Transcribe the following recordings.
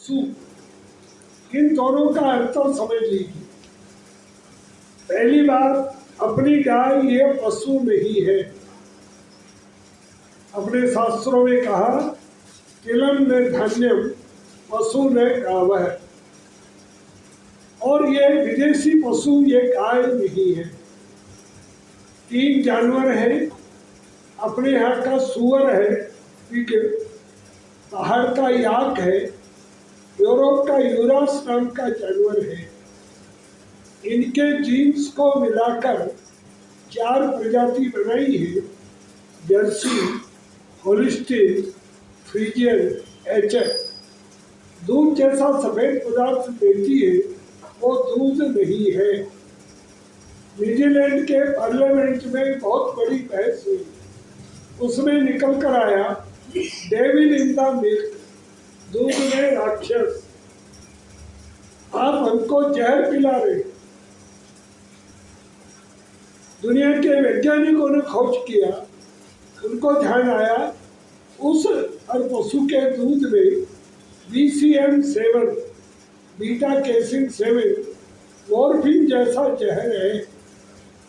सु, इन दोनों का अंतर समझ लीजिए। पहली बात, अपनी गाय ये पशु नहीं है। अपने शास्त्रों में कहा तिलम न धान्यम पशु न गावः, और ये विदेशी पशु ये गाय नहीं है। 3 जानवर हैं। अपने यहाँ का सुअर है, ठीक है, बाहर का याक है, यूरोप का यूरास नाम का जानवर है। इनके जीन्स को मिलाकर 4 प्रजाति बनाई है, जर्सी, होलिस्टीन, फ्रीजियन, एचएफ। दूध जैसा सफेद पदार्थ देती है, वो दूध नहीं है। न्यूजीलैंड के पार्लियामेंट में बहुत बड़ी बहस हुई, उसमें निकल कर आया डेविल इन द मिल्क, दूध में राक्षस। आप हमको जहर पिला रहे। दुनिया के वैज्ञानिकों ने खोज किया, उनको ध्यान आया उस हर पशु के दूध में BCM7 बीटा कैसिन 7 मॉर्फिन जैसा जहर है।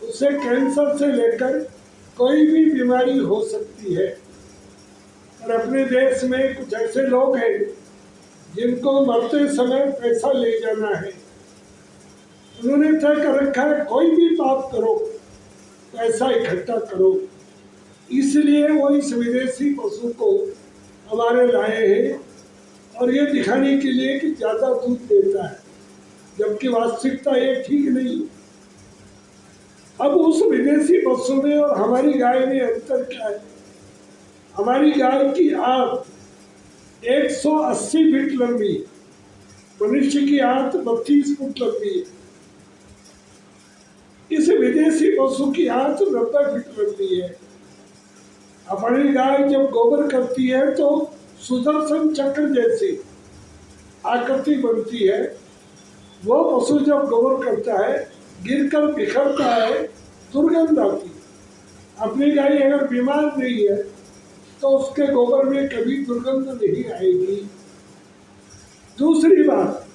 उससे कैंसर से लेकर कोई भी बीमारी हो सकती है। और अपने देश में कुछ ऐसे लोग हैं जिनको मरते समय पैसा ले जाना है। उन्होंने तय कर रखा है कोई भी पाप करो पैसा इकट्ठा करो, इसलिए वो इस विदेशी पशु को हमारे लाए हैं, और ये दिखाने के लिए कि ज़्यादा दूध देता है, जबकि वास्तविकता ये ठीक नहीं। अब उस विदेशी पशु में और हमारी गाय में अंतर क्या है? हमारी गाय की आंत 180 फीट लंबी, मनुष्य की आंत 32 फुट लंबी है। इस विदेशी पशु की आंत 90 फीट लंबी है। हमारी गाय जब गोबर करती है तो सुदर्शन चक्र जैसी आकृति बनती है। वो पशु जब गोबर करता है, गिरकर बिखरता है, दुर्गंध आती है। अपनी गाय अगर बीमार नहीं है तो उसके गोबर में कभी दुर्गंध नहीं आएगी। दूसरी बात,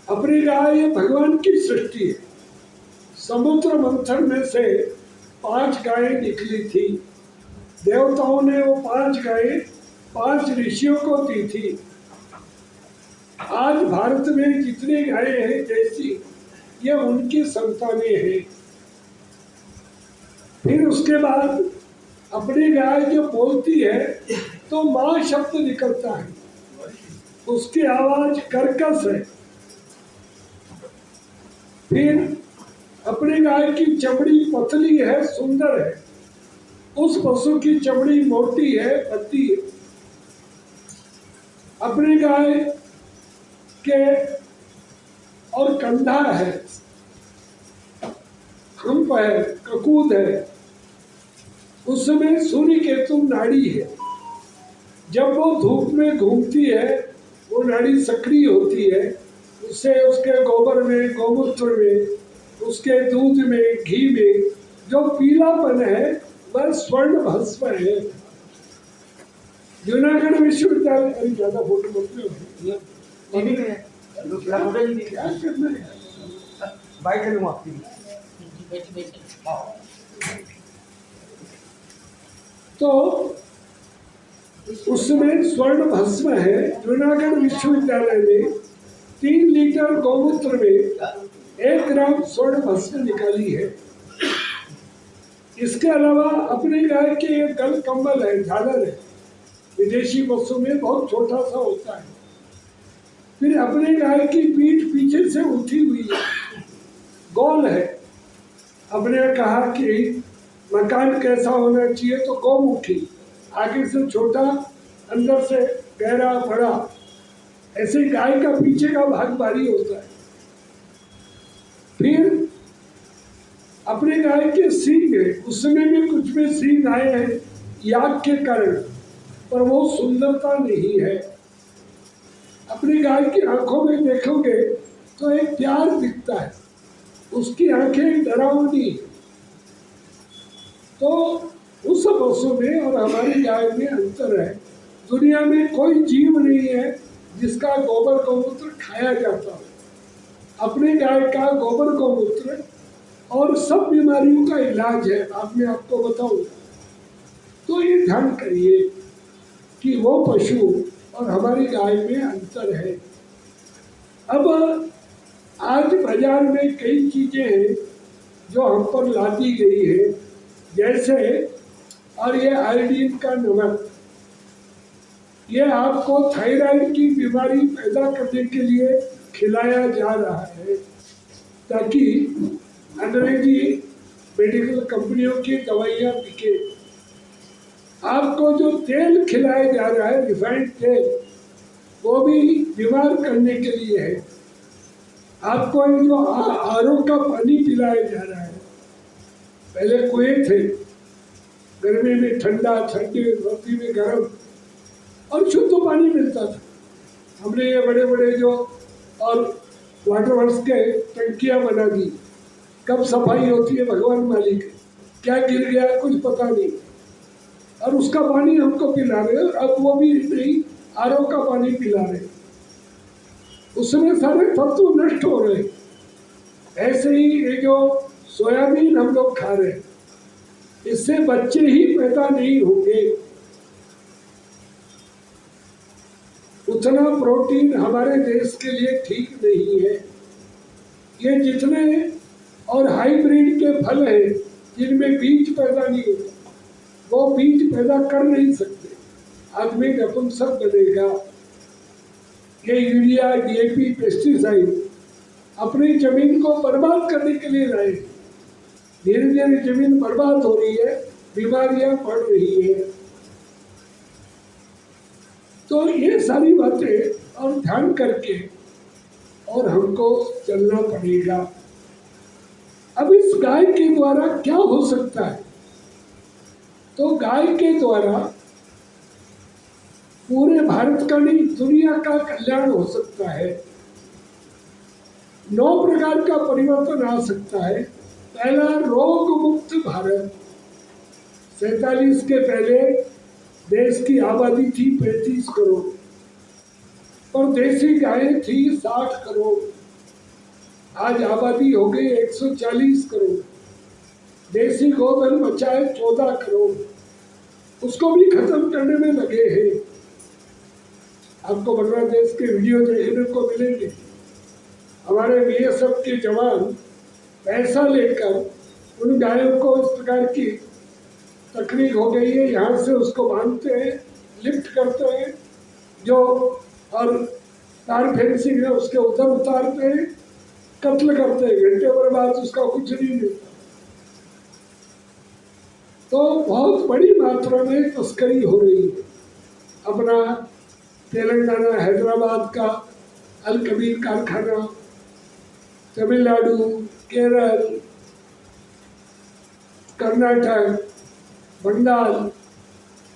अपनी गाय भगवान की सृष्टि है। समुद्र मंथन में से 5 गायें निकली थी। देवताओं ने वो 5 गायें 5 ऋषियों को दी थी। आज भारत में जितनी गायें हैं जैसी, ये उनकी संतानें हैं। फिर उसके बाद अपनी गाय जो बोलती है तो माँ शब्द निकलता है, उसकी आवाज कर्कश है। फिर अपनी गाय की चमड़ी पतली है, सुंदर है। उस पशु की चमड़ी मोटी है, पतली है। अपनी गाय के और कंधा है, हम्प है, ककूद है। उसमें सूर्य केतु नाड़ी है। जब वो धूप में घूमती है, वो नाड़ी सक्रिय होती है। उससे उसके गोबर में, गोमूत्र में, उसके दूध में, घी में जो पीलापन है वह स्वर्ण भस्म है। जूनागढ़ विश्वविद्यालय ज्यादा फोटो बोलते हो क्या करना है? तो उसमें स्वर्ण भस्म है। जूनागढ़ विश्वविद्यालय में 3 लीटर गौमूत्र में 1 ग्राम स्वर्ण भस्म निकाली है। इसके अलावा अपनी गाय के एक गल कम्बल है, झालर है, विदेशी पशु में बहुत छोटा सा होता है। फिर अपनी गाय की पीठ पीछे से उठी हुई है, गोल है। अपने कहा कि मकान कैसा होना चाहिए, तो गौमुखी, आगे से छोटा, अंदर से गहरा बड़ा। ऐसे गाय का पीछे का भाग भारी होता है। फिर अपने गाय के सींग है, उसमें भी कुछ में सींग आए हैं याग के कारण, पर वो सुंदरता नहीं है। अपनी गाय की आंखों में देखोगे तो एक प्यार दिखता है, उसकी आंखें डरावनी। तो उस पशु में और हमारी गाय में अंतर है। दुनिया में कोई जीव नहीं है जिसका गोबर गौमूत्र खाया जाता हो। अपने गाय का गोबर गौमूत्र और सब बीमारियों का इलाज है, अब मैं आपको बताऊंगा। तो ये ध्यान करिए कि वो पशु और हमारी गाय में अंतर है। अब आज बाजार में कई चीजें हैं जो हम पर लादी गई है, जैसे और ये आयोडीन का नमक, ये आपको थायराइड की बीमारी पैदा करने के लिए खिलाया जा रहा है, ताकि अंग्रेजी मेडिकल कंपनियों की दवाइयाँ बिके। आपको जो तेल खिलाया जा रहा है, रिफाइंड तेल, वो भी बीमार करने के लिए है। आपको ये जो आरओ का पानी पिलाया जा रहा है, पहले कुएं थे, गर्मी में ठंडा, ठंडी सर्दी में गर्म, और शुद्ध पानी मिलता था। हमने ये बड़े बड़े जो और वाटर वर्क्स के टंकियाँ बना दी, कब सफाई होती है भगवान मालिक, क्या गिर गया कुछ पता नहीं, और उसका पानी हमको पिला रहे, और अब वो भी नहीं, आरओ का पानी पिला रहे, उसमें सारे तत्व नष्ट हो रहे। ऐसे ही ये जो सोयाबीन हम लोग खा रहे हैं, इससे बच्चे ही पैदा नहीं होंगे। उतना प्रोटीन हमारे देश के लिए ठीक नहीं है। ये जितने और हाइब्रिड के फल हैं जिनमें बीज पैदा नहीं होता, वो बीज पैदा कर नहीं सकते, आदमी नपुंसक बनेगा। ये यूरिया, डीएपी, पेस्टिसाइड अपनी जमीन को बर्बाद करने के लिए लाए। धीरे धीरे जमीन बर्बाद हो रही है, बीमारियां बढ़ रही है। तो ये सारी बातें और ध्यान करके और हमको चलना पड़ेगा। अब इस गाय के द्वारा क्या हो सकता है? तो गाय के द्वारा पूरे भारत का नहीं, दुनिया का कल्याण हो सकता है। 9 प्रकार का परिवर्तन आ सकता है। पहला, रोग मुक्त भारत। 47 के पहले देश की आबादी थी 35 करोड़, और देसी गायें थी 60 करोड़। आज आबादी हो गई 140 करोड़। देसी गोधन बचा है 14 करोड़, उसको भी खत्म करने में लगे हैं। आपको बांग्लादेश के वीडियो देखने को मिलेंगे। हमारे बीएसएफ के जवान पैसा लेकर उन गायों को इस प्रकार की तकनीक हो गई है, यहाँ से उसको बांधते हैं, लिफ्ट करते हैं, जो और तार फेंसिंग है उसके उधर उतारते हैं, कत्ल करते हैं, घंटे भर बाद उसका कुछ नहीं मिलता। तो बहुत बड़ी मात्रा में तस्करी हो रही है। अपना तेलंगाना, हैदराबाद का अल कबीर कारखाना, तमिलनाडु, केरल, कर्नाटक, बंगाल,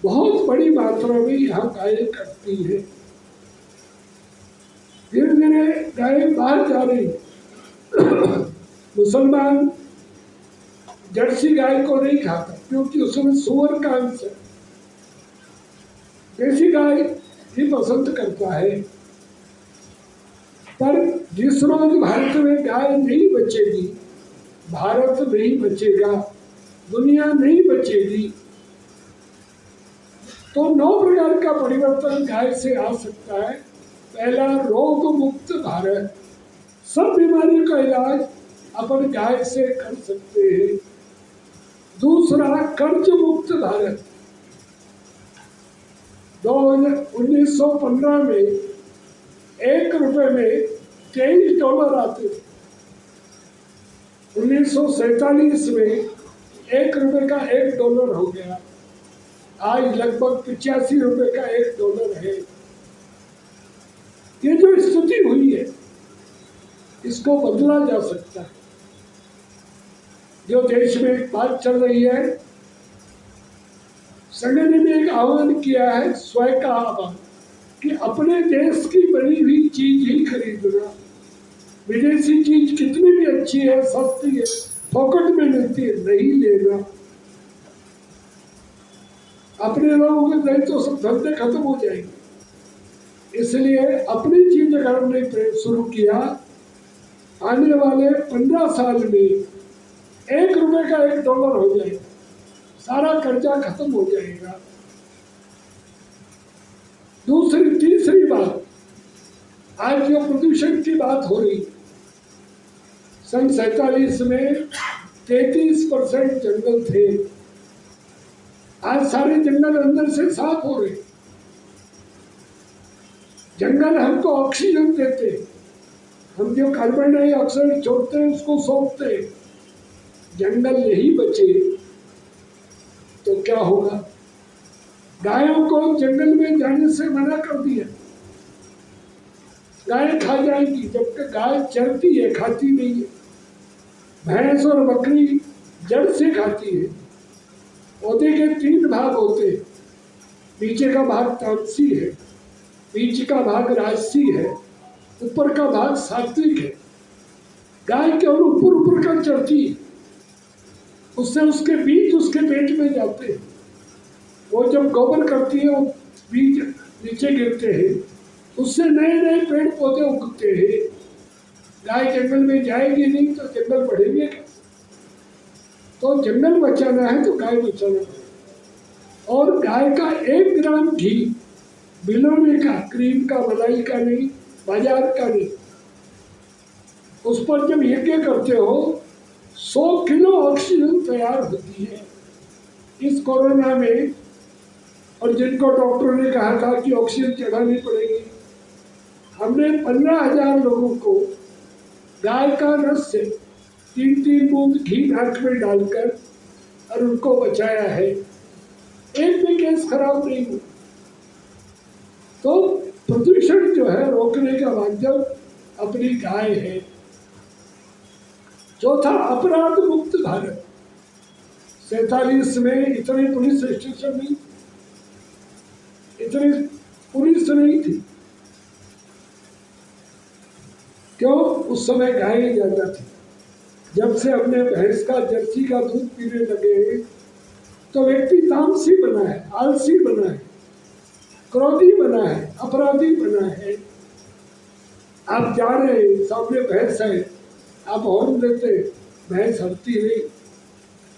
बहुत बड़ी मात्रा में यहाँ गायें कटती है। धीरे धीरे गायें बाहर जा रही। मुसलमान जर्सी गाय को नहीं खाता क्योंकि उसमें सुअर का अंश है। देसी गाय ही पसंद करता है। पर जिस रोज भारत में गाय नहीं बचेगी, भारत नहीं बचेगा, दुनिया नहीं बचेगी। तो 9 प्रकार का परिवर्तन गाय से आ सकता है। पहला, रोग मुक्त भारत। सब बीमारियों का इलाज अपन गाय से कर सकते हैं। दूसरा, कर्ज मुक्त भारत। 1915 में 1 रुपए में 23 डॉलर आते थे। 1947 में 1 रुपए का 1 डॉलर हो गया। आज लगभग 85 रुपए का 1 डॉलर है। ये जो स्थिति हुई है, इसको बदला जा सकता है। जो देश में एक बात चल रही है, संघ ने भी एक आह्वान किया है, स्वयं का आह्वान, कि अपने देश की बनी हुई चीज ही खरीदना। विदेशी चीज कितनी भी अच्छी है, सस्ती है, फोकट में मिलती है, नहीं लेना। अपने लोगों के नहीं तो सब धंधे खत्म हो जाएंगे। इसलिए अपनी चीज अगर हमने शुरू किया, आने वाले 15 साल में 1 रुपए का $1 हो जाएगा, सारा कर्जा खत्म हो जाएगा। तीसरी बात, आज जो प्रदूषण की बात हो रही, सन 47 में 33% जंगल थे, आज सारे जंगल अंदर से साफ हो रहे। जंगल हमको ऑक्सीजन देते, हम जो कार्बन डाइऑक्साइड छोड़ते हैं उसको सोखते। जंगल नहीं बचे तो क्या होगा? गायों को जंगल में जाने से मना कर दिया, गाय खा जाएंगी, जबकि गाय चरती है, खाती नहीं है। भैंस और बकरी जड़ से खाती है। पौधे के 3 भाग होते हैं, नीचे का भाग तामसी है, बीच का भाग राजसी है, ऊपर का भाग सात्विक है। गाय केवल ऊपर का चरती है, उससे उसके बीज उसके पेट में जाते हैं। वो जब गोबर करती है वो बीज नीचे गिरते हैं, उससे नए नए पेड़ पौधे उगते हैं। गाय जंगल में जाएगी नहीं तो जंगल बढ़ेंगे कैसे? तो जंगल बचाना है तो गाय बचाना है। और गाय का 1 ग्राम घी बिलोने का, क्रीम का, मलाई का नहीं, बाजार का नहीं, उस पर जब यज्ञ करते हो 100 किलो ऑक्सीजन तैयार होती है। इस कोरोना में, और जिनको डॉक्टरों ने कहा था कि ऑक्सीजन चढ़ानी पड़ेगी, हमने 15,000 लोगों को गाय का रस से 3-3 बूंद घी नाक में डालकर और उनको बचाया है। एक भी केस खराब नहीं हुआ। तो प्रदूषण जो है रोकने का माध्यम अपनी गाय है। चौथा, अपराध मुक्त भारत। 47 में इतने पुलिस स्टेशन नहीं, इतनी पुलिस नहीं थी। क्यों? उस समय गायें ज्यादा थी। जब से हमने भैंस का, जर्सी का दूध पीने लगे तो व्यक्ति तामसी बना है, आलसी बना है, क्रोधी बना है, अपराधी बना है। आप जा रहे हैं, सामने भैंस है, आप हॉर्न देते, भैंस हटती नहीं,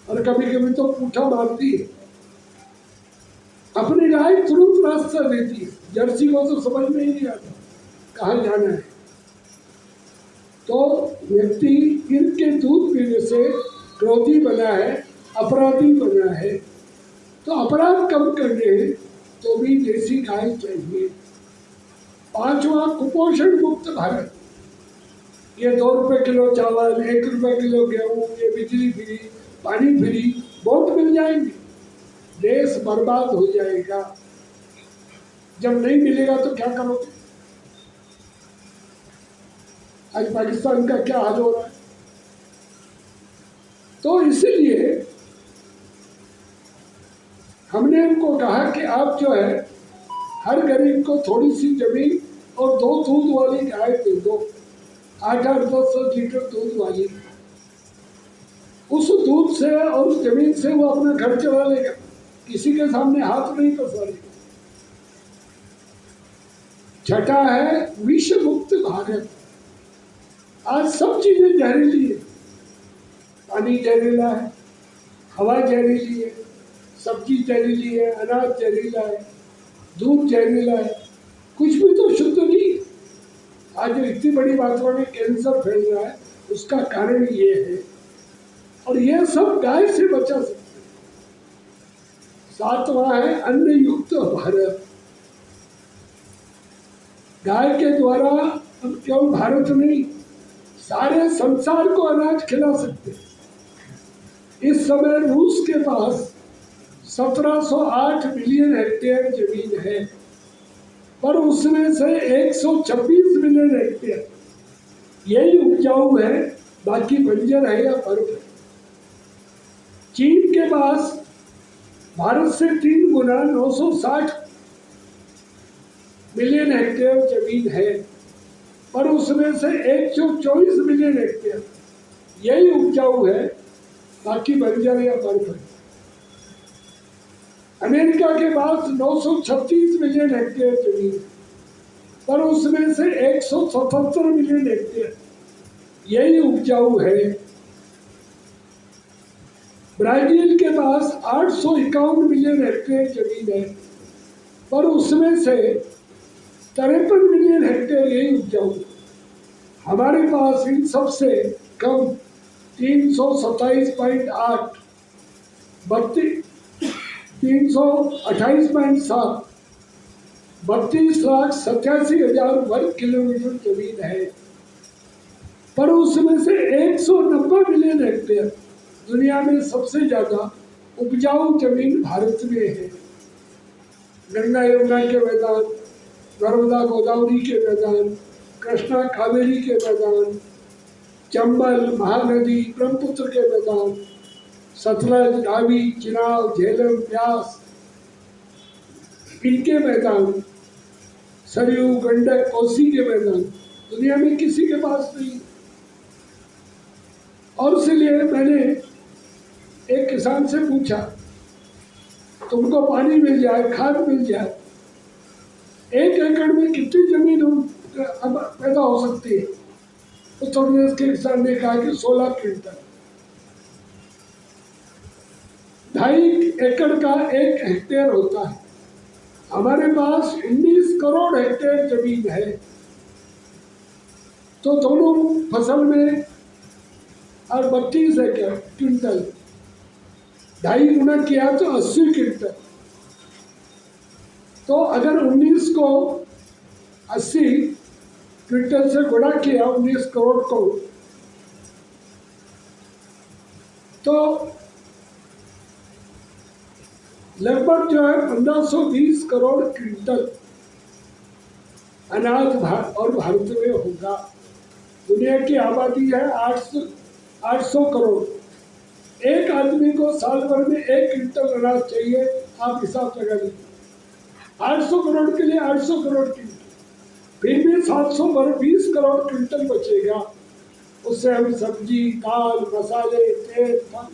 और कभी कभी तो पूठा मारती है। अपनी गाय तुरंत रास्ता देती है, जर्सी को तो समझ में ही नहीं आता कहाँ जाना है। तो व्यक्ति इनके दूध पीने से क्रोधी बना है, अपराधी बना है। तो अपराध कम करने हैं तो भी देसी गाय चाहिए। 5वां, कुपोषण मुक्त भारत। ये 2 रुपए किलो चावल, 1 रुपए किलो गेहूँ, ये बिजली फ्री, पानी फ्री बहुत मिल जाएंगे, देश बर्बाद हो जाएगा। जब नहीं मिलेगा तो क्या करोगे? आज पाकिस्तान का क्या हाल हो रहा है। तो इसीलिए हमने उनको कहा कि आप जो है हर गरीब को थोड़ी सी जमीन और 2 दूध वाली गाय दे दो, 8-10 लीटर दूध वाली। उस दूध से और उस जमीन से वो अपना घर चला लेगा, किसी के सामने हाथ नहीं पसारेगा। छठा है विष मुक्त भारत। आज सब चीजें जहरीली है, पानी जहरीला है, हवा जहरीली है, सब्जी जहरीली है, अनाज जहरीला है, दूध जहरीला है, कुछ भी तो शुद्ध नहीं। आज जो इतनी बड़ी मात्रा में कैंसर फैल रहा है उसका कारण ये है, और ये सब गाय से बचा सकते हैं। 7वां है अन्न युक्त भारत। गाय के द्वारा हम केवल भारत नहीं, सारे संसार को अनाज खिला सकते हैं। इस समय रूस के पास 1708 मिलियन हेक्टेयर जमीन है, पर उसमें से 126 मिलियन हेक्टेयर यही उपजाऊ है, बाकी बंजर है या बर्फ है। चीन के पास भारत से 3 गुना 960 मिलियन हेक्टेयर जमीन है, पर उसमें से 124 मिलियन हेक्टेयर यही उपजाऊ है, बाकी बंजर या बर्फ है। अमेरिका के पास 936 मिलियन हेक्टेयर जमीन है, पर उसमें से 177 मिलियन हेक्टेयर यही उपजाऊ है। ब्राजील के पास 851 मिलियन हेक्टेयर जमीन है, पर उसमें से 53 मिलियन हेक्टेयर यही उपजाऊ है। हमारे पास इन सबसे कम 327.8, 328.7, 32,87,000 वर्ग किलोमीटर जमीन है, पर उसमें से 190 मिलियन हेक्टेयर दुनिया में सबसे ज्यादा उपजाऊ जमीन भारत में है। गंगा यमुना के मैदान, नर्मदा गोदावरी के मैदान, कृष्णा कावेरी के मैदान, चंबल महानदी ब्रह्मपुत्र के मैदान, सतलज रावी चिनाब झेलम ब्यास इनके मैदान, सरयू गंडक कोसी के मैदान दुनिया में किसी के पास नहीं। और इसलिए मैंने एक किसान से पूछा, तुमको पानी मिल जाए, खाद मिल जाए, 1 एकड़ में कितनी जमीन पैदा हो सकती है? उत्तर प्रदेश के किसान ने कहा कि 16 क्विंटल। 2.5 एकड़ का 1 हेक्टेयर होता है। हमारे पास 19 करोड़ हेक्टेयर जमीन है, तो दोनों फसल में और 32 एकड़ क्विंटल, 2.5 गुना किया तो 80 क्विंटल। तो अगर 19 को 80 क्विंटल से गुणा किया 19 करोड़ को, तो लगभग जो है 1520 करोड़ क्विंटल अनाज और भारत में होगा। दुनिया की आबादी है 800 करोड़। एक आदमी को साल भर में 1 क्विंटल अनाज चाहिए, आप हिसाब लगा लीजिए। 800 करोड़ के लिए 800 करोड़ क्विंटल, फिर भी 720 करोड़ क्विंटल बचेगा। उससे हम सब्जी, दाल, मसाले, तेल, फल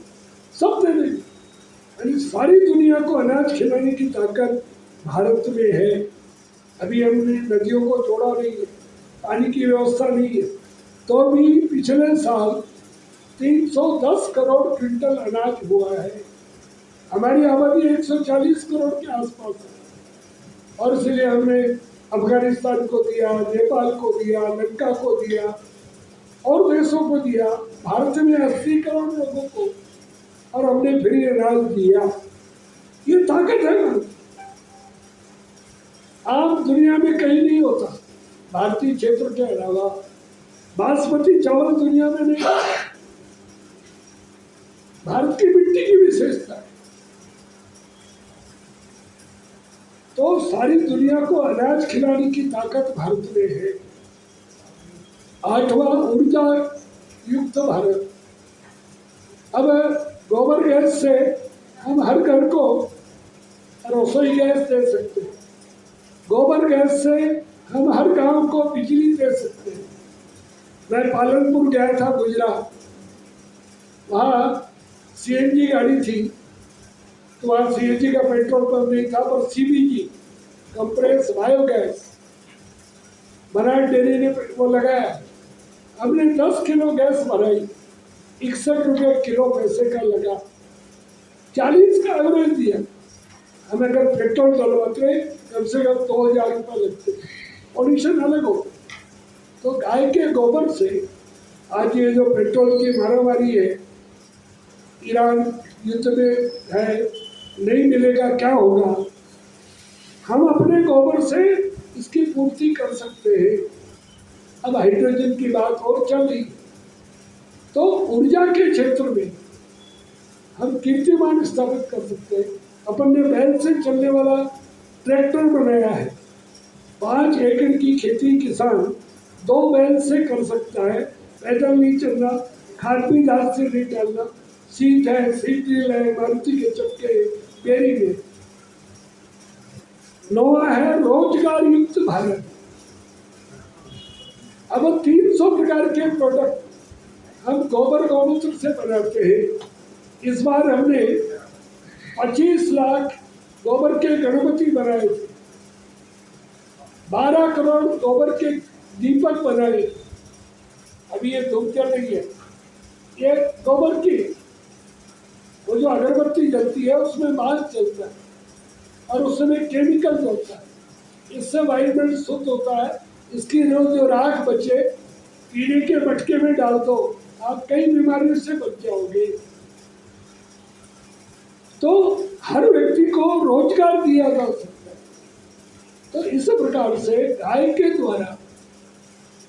सब दे देंगे। यानी सारी दुनिया को अनाज खिलाने की ताकत भारत में है। अभी हमने नदियों को जोड़ा नहीं है, पानी की व्यवस्था नहीं है, तो भी पिछले साल 310 करोड़ क्विंटल अनाज हुआ है। हमारी आबादी 140 करोड़ के आसपास है, और इसलिए हमने अफगानिस्तान को दिया, नेपाल को दिया, लंका को दिया और देशों को दिया। भारत में 80 करोड़ लोगों को और हमने फ्री अनाज दिया। ये ताकत है ना, आम दुनिया में कहीं नहीं होता। भारतीय क्षेत्र के अलावा बासमती चावल दुनिया में नहीं। भारत की मिट्टी की विशेषता है। तो सारी दुनिया को अनाज खिलाने की ताकत भारत में है। 8वां ऊर्जा युक्त भारत। अब गोबर गैस से हम हर घर को रसोई गैस दे सकते हैं। गोबर गैस से हम हर गांव को बिजली दे सकते हैं। मैं पालनपुर गया था, गुजरात, वहाँ सीएनजी गाड़ी थी, तो वहाँ सीएनजी का पेट्रोल पंप नहीं था, पर CBG compress biogas Banaras dairy ने वो लगाया। हमने 10 किलो गैस भराई, 61 रुपये किलो पैसे का लगा, 40 का एवरेज दिया। हम अगर पेट्रोल डलवाते कम से कम 2000 रुपये लगते, पॉल्यूशन अलग हो। तो गाय के गोबर से आज ये जो पेट्रोल की मारामारी है, ईरान युद्ध में है, नहीं मिलेगा क्या होगा, हम अपने गोबर से इसकी पूर्ति कर सकते हैं। अब हाइड्रोजन की बात और चल रही, तो ऊर्जा के क्षेत्र में हम कीर्तिमान स्थापित कर सकते हैं। अपन ने बैल से चलने वाला ट्रैक्टर बनाया है। 5 एकड़ की खेती किसान 2 बैल से कर सकता है। पैदल नहीं चलना, खाद भी दांत से नहीं डालना, सीट है, सीट ड्रिल है, मारुति के चक्के, बेरिंग है। 9वां है रोजगार युक्त भारत। अब 300 प्रकार के प्रोडक्ट हम गोबर गौमूत्र से बनाते हैं। इस बार हमने 25 लाख गोबर के गणपति बनाए थे, 12 करोड़ गोबर के दीपक बनाए। अभी ये धूप चल रही है, ये गोबर की, वो जो अगरबत्ती जलती है उसमें मांस जलता है और उसमें केमिकल जलता है, इससे वायुमंडल शुद्ध होता है। इसकी जो राख बचे कीड़े के मटके में डाल दो, आप कई बीमारियों से बच जाओगे। तो हर व्यक्ति को रोजगार दिया जा सकता है। तो इस प्रकार से गाय के द्वारा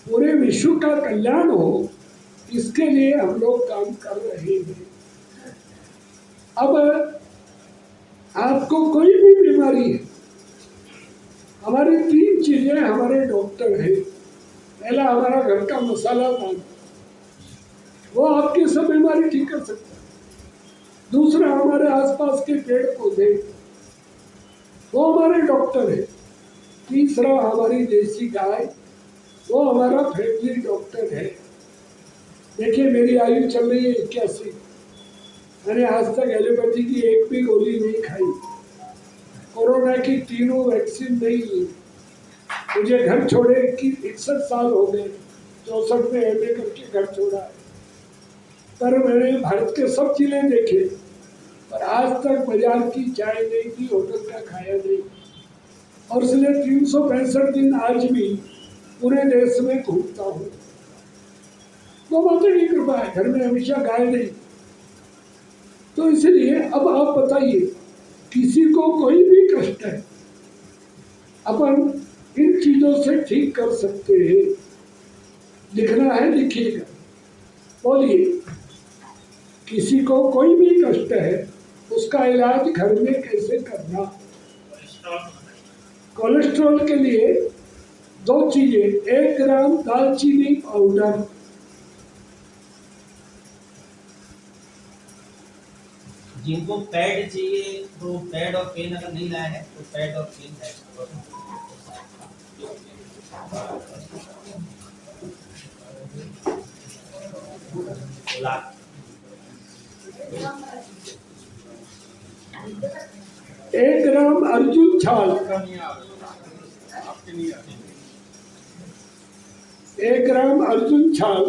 पूरे विश्व का कल्याण हो, इसके लिए हम लोग काम कर रहे हैं। अब आपको कोई भी बीमारी है, हमारी 3 चीजें हमारे डॉक्टर हैं। पहला हमारा घर का मसाला दाना, वो आपकी सब बीमारी ठीक कर सकता है। दूसरा हमारे आसपास के पेड़ पौधे, वो हमारे डॉक्टर है। तीसरा हमारी देसी गाय, वो हमारा फैमिली डॉक्टर है। देखिए मेरी आयु चल रही है 81, मैंने आज तक एलोपैथी की एक भी गोली नहीं खाई, कोरोना की 3 वैक्सीन नहीं ली, मुझे घर छोड़े 61 साल हो गए, 64 में MA करके घर छोड़ा है। पर मैंने भारत के सब जिले देखे, पर आज तक बाजार की चाय नहीं पी, होटल का खाया नहीं, और इसलिए 365 दिन आज भी पूरे देश में घूमता हूँ। गौ माता की कृपा है, घर में हमेशा गाय नहीं। तो इसलिए अब आप बताइए, किसी को कोई भी कष्ट है, अपन इन चीजों से ठीक कर सकते हैं। लिखना है, लिखिएगा, बोलिए। किसी को कोई भी कष्ट है, उसका इलाज घर में कैसे करना। कोलेस्ट्रॉल के लिए 2 चीजें, 1 ग्राम दालचीनी पाउडर, जिनको पैड चाहिए तो पैड और पेन अगर नहीं लाया है तो पैड और पेन है। एक ग्राम अर्जुन छाल, 1 ग्राम अर्जुन छाल,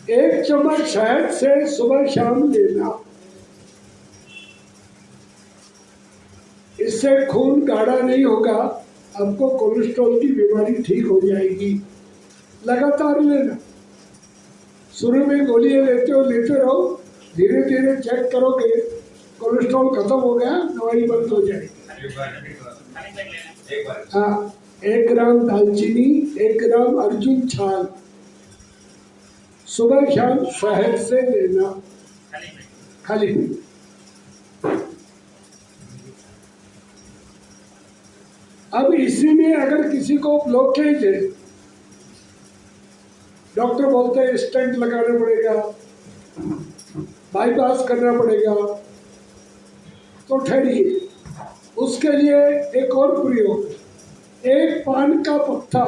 1 चम्मच शहद से सुबह शाम लेना। इससे खून गाढ़ा नहीं होगा, आपको कोलेस्ट्रॉल की बीमारी ठीक हो जाएगी। लगातार लेना, शुरू में गोलियां लेते रहो, धीरे धीरे चेक करोगे कोलेस्ट्रॉल खत्म हो गया, दवाई बंद हो जाएगी। हाँ, 1 ग्राम दालचीनी, 1 ग्राम अर्जुन छाल, सुबह शाम शहद से लेना, खाली पेट। अब इसी में अगर किसी को ब्लॉकेज है, डॉक्टर बोलते हैं स्टेंट लगाना पड़ेगा, बाईपास करना पड़ेगा, तो ठहरिए, उसके लिए एक और प्रयोग, 1 पान का पत्ता,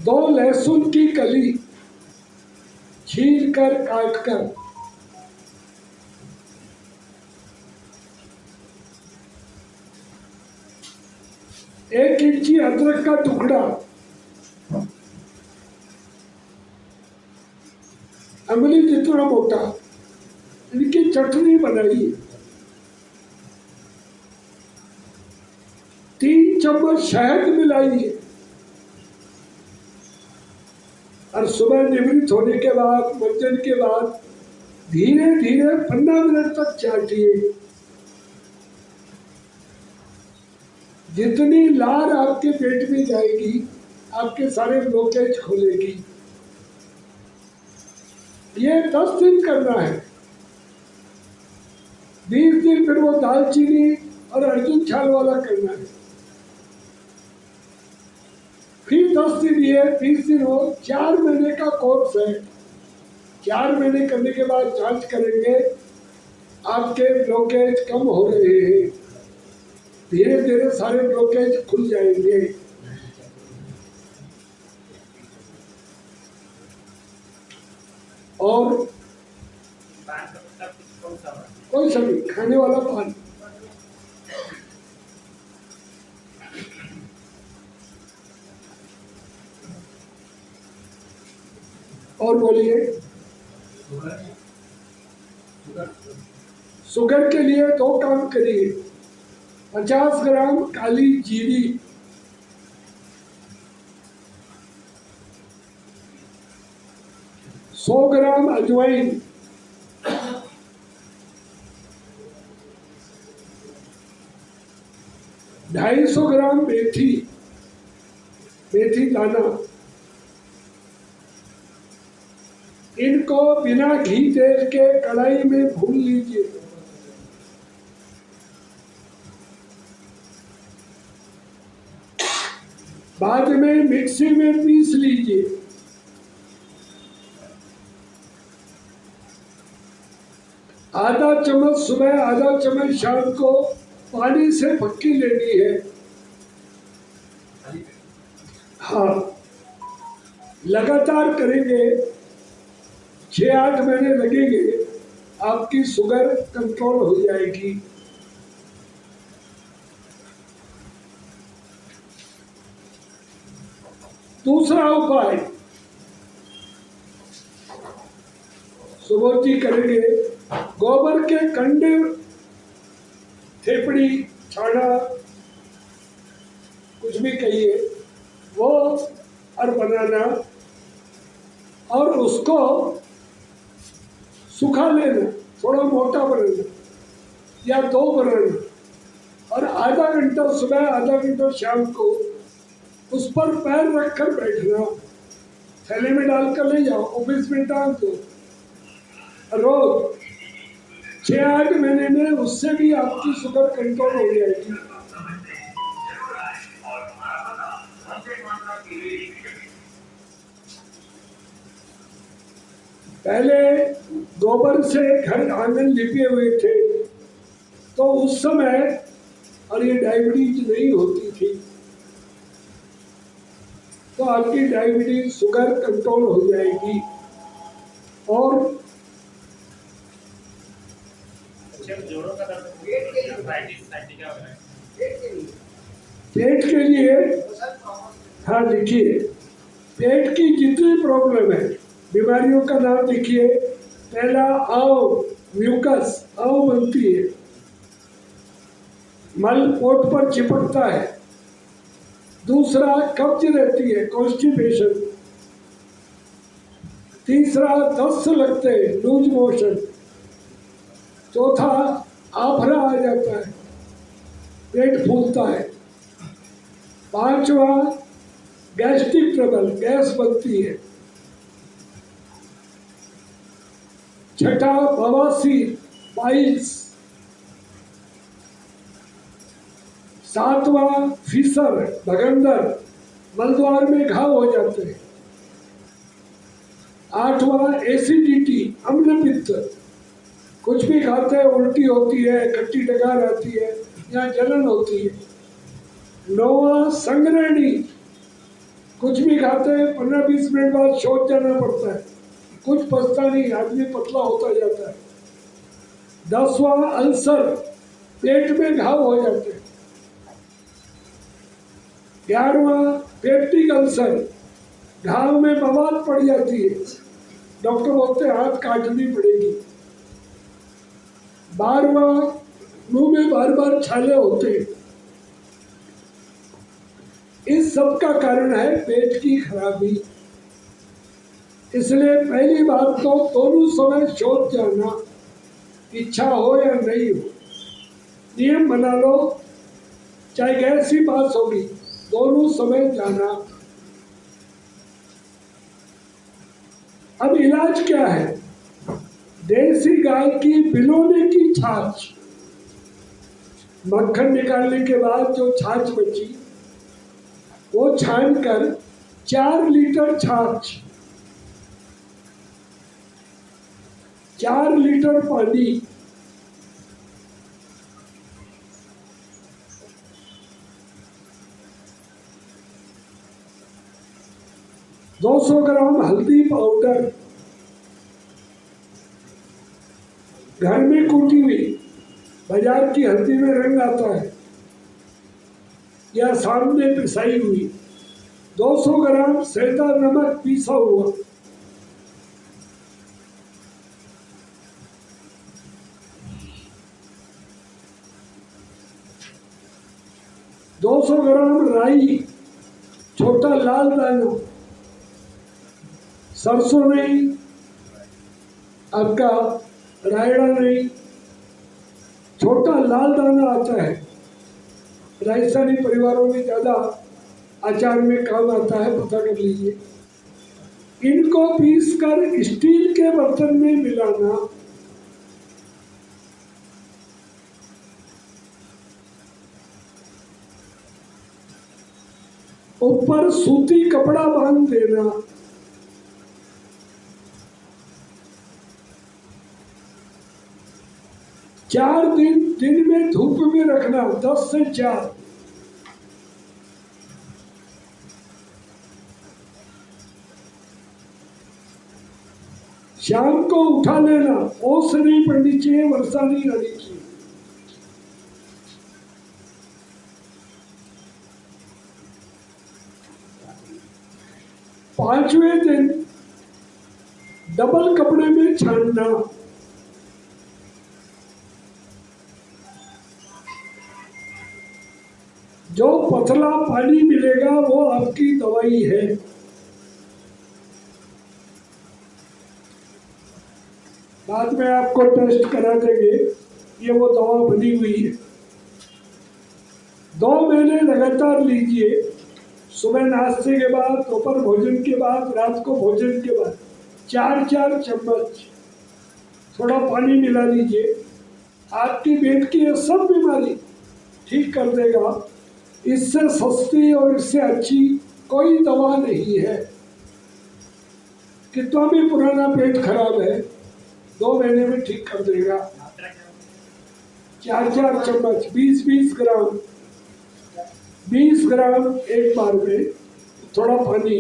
2 लहसुन की कली छील कर काट कर, 1 इंची अदरक का टुकड़ा, अंगुली जितना मोटा, इनकी चटनी बनाइए। 3 चम्मच शहद मिलाइए और सुबह निवृत्त होने के बाद, भोजन के बाद धीरे धीरे 15 मिनट तक चाटिए। जितनी लार आपके पेट में जाएगी, आपके सारे ब्लॉकेज खोलेगी। ये 10 दिन करना है, 20 दिन फिर वो दालचीनी और अर्जुन छाल वाला करना है, फिर 10 दिन ये, 20 दिन हो, 4 महीने का कोर्स है। 4 महीने करने के बाद जांच करेंगे, आपके ब्लॉकेज कम हो रहे हैं, धीरे धीरे सारे ब्लॉकेज खुल जाएंगे। और पान का पत्ता कौन सा वाला? कोई सा भी खाने वाला पान। और बोलिए। शुगर के लिए 2 काम करिए। 50 ग्राम काली जीरी, 100 ग्राम अजवाइन, 250 ग्राम मेथी, मेथी दाना। इनको बिना घी तेल के कढ़ाई में भून लीजिए। बाद में मिक्सी में पीस लीजिए। आधा चम्मच सुबह, आधा चम्मच शाम को पानी से पक्की लेनी है। हाँ, लगातार करेंगे, 6-8 महीने लगेंगे, आपकी शुगर कंट्रोल हो जाएगी। दूसरा उपाय सुबोध जी करेंगे। गोबर के कंडे, थेपड़ी, छाना, कुछ भी कहिए, वो और बनाना और उसको सुखा लेना, थोड़ा मोटा बनाना या 2 बनाना, और आधा घंटा सुबह, आधा घंटा शाम को उस पर पैर रखकर बैठना। थैले में डालकर ले जाओ, ऑफिस में टांग दो। रोज 6-8 महीने में उससे भी आपकी शुगर कंट्रोल हो जाएगी। पहले गोबर से घर आंगन लिपे हुए थे, तो उस समय और ये डायबिटीज नहीं होती थी, तो आपकी डायबिटीज, शुगर कंट्रोल हो जाएगी। और जोड़ों का दर्द, पेट के लिए, हाँ लिखिए, पेट की जितनी प्रॉब्लम है, बीमारियों का नाम लिखिए। पहला आव, म्यूकस, आव बनती है, मल पोट पर चिपकता है। दूसरा कब्ज रहती है, कॉन्स्टिपेशन। तीसरा दस्त लगते हैं, लूज मोशन। चौथा आफरा आ जाता है, पेट फूलता है। पांचवा गैस्ट्रिक ट्रबल, गैस बनती है। छठा बवासीर, पाइल्स। सातवां फीसर, भगंदर, मलद्वार में घाव हो जाते हैं। आठवां एसिडिटी, अम्ल पित्त, कुछ भी खाते हैं उल्टी होती है, खट्टी डकार आती है या जलन होती है। नौवां संग्रहणी, कुछ भी खाते हैं 15-20 मिनट बाद शौच जाना पड़ता है, कुछ पचता नहीं, आदमी पतला होता जाता है। 10वां अल्सर, पेट में घाव हो जाते हैं। 11वां पेप्टिक अल्सर, घाव में बवाल पड़ जाती है, डॉक्टर बोलते हैं हाथ काटनी पड़ेगी। 12वां मुंह में बार बार छाले होते हैं। इस सब का कारण है पेट की खराबी। इसलिए पहली बात तो दोनों समय शौच जाना, इच्छा हो या नहीं हो, नियम बना लो, चाहे गैस ही पास होगी, दोनों समय जाना। अब इलाज क्या है? देसी गाय की भिगोने की छाछ, मक्खन निकालने के बाद जो छाछ बची, वो छानकर 4 लीटर छाछ, 4 लीटर पानी, दो 200 ग्राम हल्दी पाउडर, घर में कूटी हुई, बाजार की हल्दी में रंग आता है, या सामने पिसाई हुई। 200 ग्राम सेंधा नमक पीसा हुआ, 200 ग्राम राई, छोटा लाल दाना, सरसों नहीं, आपका रायड़ा नहीं, छोटा लाल दाना आता है, राजस्थानी परिवारों में ज़्यादा अचार में काम आता है, पता कर लीजिए। इनको पीसकर स्टील के बर्तन में मिलाना, ऊपर सूती कपड़ा बांध देना, चार दिन में धूप में रखना, 10 से 4। शाम को उठा लेना, ओस नहीं पड़नी चाहिए, वर्षा नहीं आनी चाहिए। पांचवें दिन डबल कपड़े में छानना, जो पतला पानी मिलेगा वो आपकी दवाई है। बाद में आपको टेस्ट करा देंगे, ये वो दवा बनी हुई है। 2 महीने लगातार लीजिए, सुबह नाश्ते के बाद, दोपहर भोजन के बाद, रात को भोजन के बाद 4-4 चम्मच थोड़ा पानी मिला लीजिए। आपकी पेट की ये सब बीमारी ठीक कर देगा। इससे सस्ती और इससे अच्छी कोई दवा नहीं है। कितना भी पुराना पेट खराब है, 2 महीने में ठीक कर देगा। 4-4 चम्मच, 20-20 ग्राम, 20 ग्राम एक बार में, थोड़ा पानी।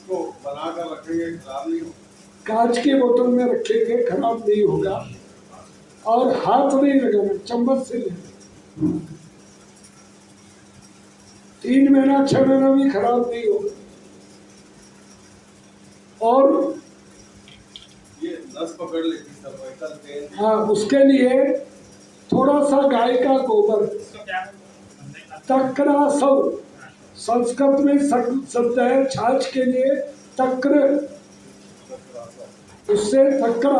तो बना कर रखेंगे, खराब नहीं होगा। कांच के बोतल में रखेंगे, खराब नहीं होगा। और हाथ नहीं लगाना, चम्मच से लेना। 3 महीना 6 महीना भी खराब नहीं होगा। और ये नस पकड़ लेती सर्वाइकल पेन। हाँ, उसके लिए थोड़ा सा गाय का गोबर, तक्रसव, संस्कृत में शब्द है छाछ के लिए तक्र, उससे तक्र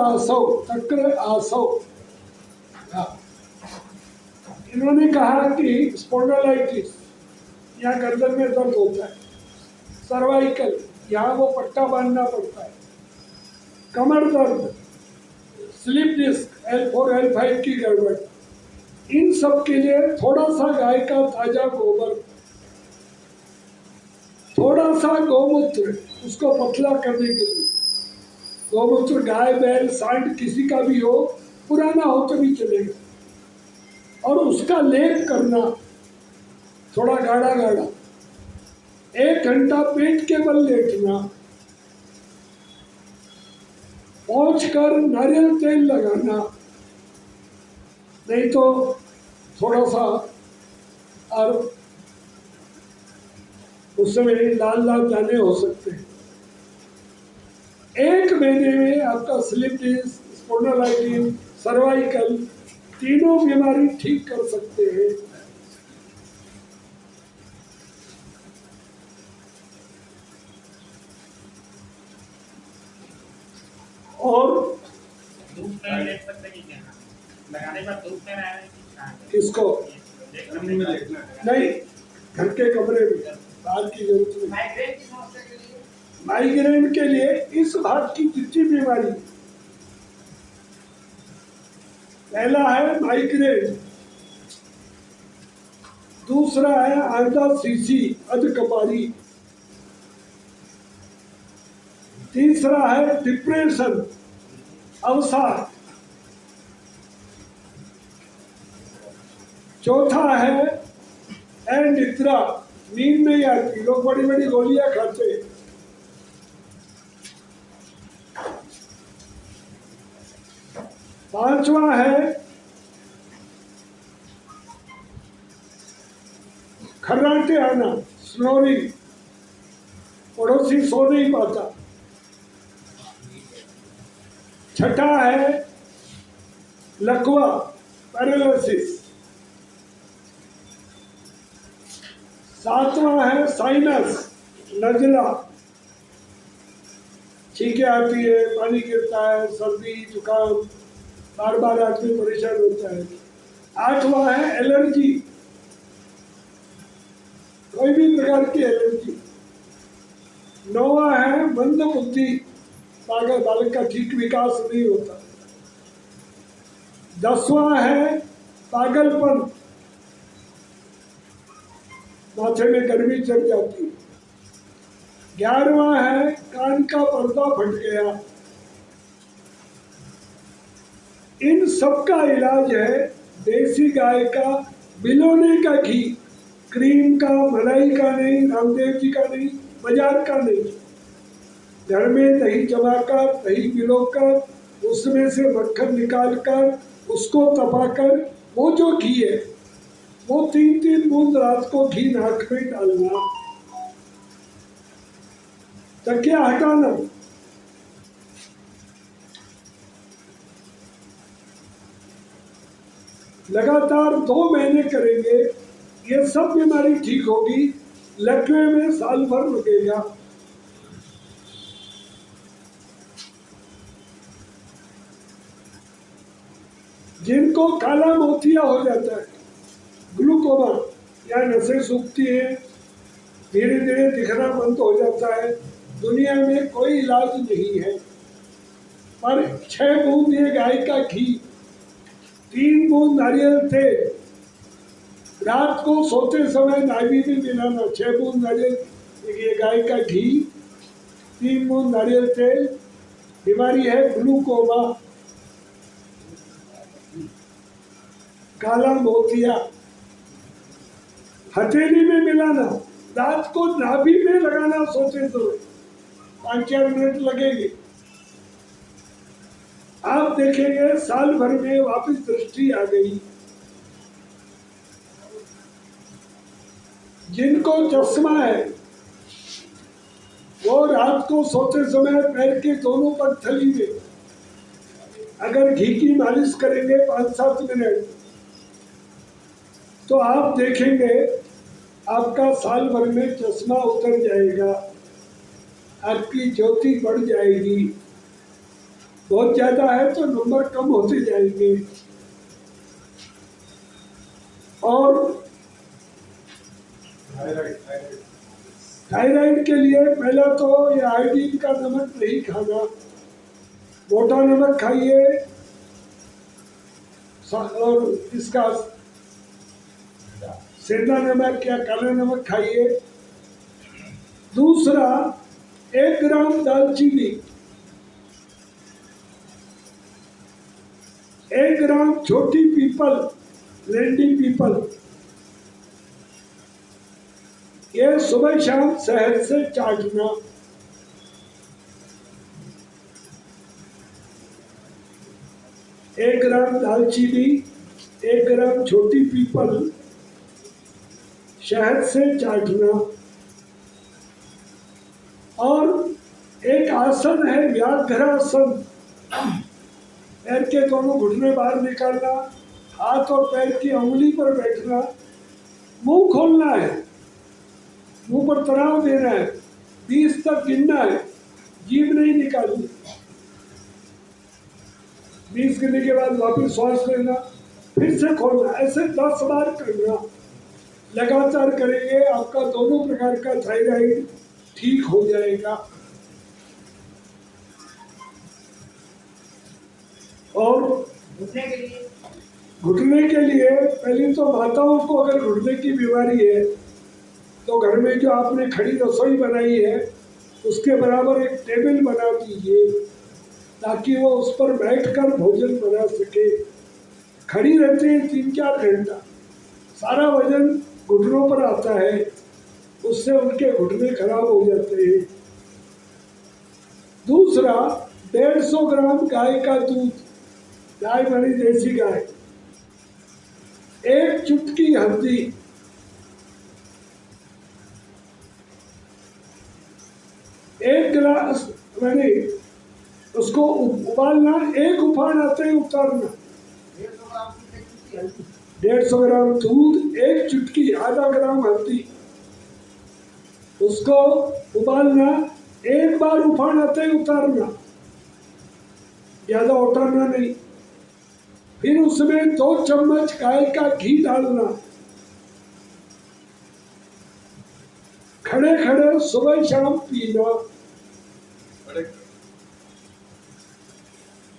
आसव। हाँ। इन्होंने कहा कि स्पॉन्डिलाइटिस, यहाँ गर्दन में दर्द होता है, सर्वाइकल, यहाँ वो पट्टा बांधना पड़ता है, कमर दर्द, स्लिप डिस्क, L4 L5 की गड़बड़, इन सब के लिए थोड़ा सा गाय का ताजा गोबर, थोड़ा सा गौमूत्र, उसको पतला करने के लिए। गौमूत्र गाय, बैल, सांड किसी का भी हो, पुराना हो तो भी चलेगा। और उसका लेप करना, थोड़ा गाढ़ा गाढ़ा, 1 घंटा पेट के बल लेटना, पहुँच कर नारियल तेल लगाना, नहीं तो थोड़ा सा, और उस समय लाल लाल दाने हो सकते हैं। 1 महीने में आपका स्लिप डिस्क, स्पॉन्डिलाइटिस, सर्वाइकल, तीनों बीमारी ठीक कर सकते हैं। और धूप में लेट सकते कि क्या? लगाने के बाद धूप में रहना है कि कहाँ? किसको? जमीन में लेटना है। नहीं, घर के कमरे में, बाहर की जरूरत नहीं। माइग्रेन की समस्या के लिए माइग्रेन के लिए इस भाग की जितनी बीमारी, पहला है माइग्रेन, दूसरा है आंधा सीसी, अधकपारी, तीसरा है डिप्रेशन, अवसाद, चौथा है निद्रा, नींद नहीं आती, लोग बड़ी बड़ी गोलियां खाते हैं। पांचवा है खर्राटे आना, स्नोरिंग, पड़ोसी सो नहीं पाता। छठा है लकवा, पैरालिसिस। सातवां है साइनस, नजला, छींकें आती है, पानी गिरता है, सर्दी जुकाम, बार बार आदमी परेशान होता है। आठवां है एलर्जी, कोई भी प्रकार की एलर्जी। नौवां है मंद बुद्धि, बालक का ठीक विकास नहीं होता। 10वां है पागलपन, माथे में गर्मी चढ़ जाती है। 11वां है कान का पर्दा फट गया। इन सब का इलाज है देसी गाय का बिलोने का घी, क्रीम का, मलाई का नहीं, रामदेव जी का नहीं, बाजार का नहीं। घर में दही जमाकर, दही भिगोकर, उसमें से मक्खन निकालकर, उसको तपाकर, वो जो घी है वो 3-3 बूंद रात को घी नाक में डालना, तकिया हटाना। लगातार 2 महीने करेंगे, ये सब बीमारी ठीक होगी। लकवे में साल भर लगेगा। जिनको काला मोतिया हो जाता है, ग्लूकोमा, या नसें सूखती हैं, धीरे धीरे दिखना बंद हो जाता है, दुनिया में कोई इलाज नहीं है। पर 6 बूंद ये गाय का घी, 3 बूंद नारियल तेल, रात को सोते समय नाभि में मिलाना। 6 बूंद नारियल, ये गाय का घी, 3 बूंद नारियल तेल। बीमारी है ग्लूकोमा, काला मोतिया। हथेली में मिलाना, रात को नाभि में लगाना, सोते समय 5-4 मिनट लगेंगे। आप देखेंगे साल भर में वापस दृष्टि आ गई। जिनको चश्मा है वो रात को सोते समय पैर के दोनों पगथली में अगर घी की मालिश करेंगे 5-7 मिनट, तो आप देखेंगे आपका साल भर में चश्मा उतर जाएगा, आपकी ज्योति बढ़ जाएगी। बहुत ज्यादा है तो नंबर कम होते जाएंगे। और थायराइड के लिए पहला तो ये आयोडीन का नमक नहीं खाना, मोटा नमक खाइए, और इसका सेंधा नमक या काला नमक खाइए। दूसरा 1 ग्राम दालचीनी, 1 ग्राम छोटी पीपल, लेंडी पीपल, ये सुबह शाम शहद से चाटना। एक ग्राम दालचीनी, 1 ग्राम छोटी पीपल, शहद से चाटना। और एक आसन है व्याघ्रासन, पैर के दोनों घुटने बाहर निकालना, हाथ और पैर की उंगली पर बैठना, मुंह खोलना है, मुंह पर तनाव देना है, 20 तक गिनना है, जीभ नहीं निकालनी। 20 गिनने के बाद वापस श्वास लेना, फिर से खोलना, ऐसे 10 बार करना। लगातार करेंगे, आपका दोनों प्रकार का थायराइड ठीक हो जाएगा। और घुटने के लिए पहले तो माताओं को अगर घुटने की बीमारी है तो घर में जो आपने खड़ी रसोई बनाई है उसके बराबर एक टेबल बना दीजिए, ताकि वो उस पर बैठकर भोजन बना सके। खड़ी रहते हैं 3-4 घंटा, सारा वजन घुटनों पर आता है, उससे उनके घुटने खराब हो जाते हैं। दूसरा 150 ग्राम गाय का दूध गाय बड़ी देसी गाय, एक चुटकी हल्दी, एक गिलास मैंने उसको उबालना, एक उफान आते ही उतारना, 150 ग्राम दूध, एक चुटकी आधा ग्राम हल्दी, उसको उबालना, एक बार उफान आते ही उतारना, ज्यादा उतारना नहीं। फिर उसमें 2 चम्मच गाय का घी डालना, खड़े खड़े सुबह शाम पीना।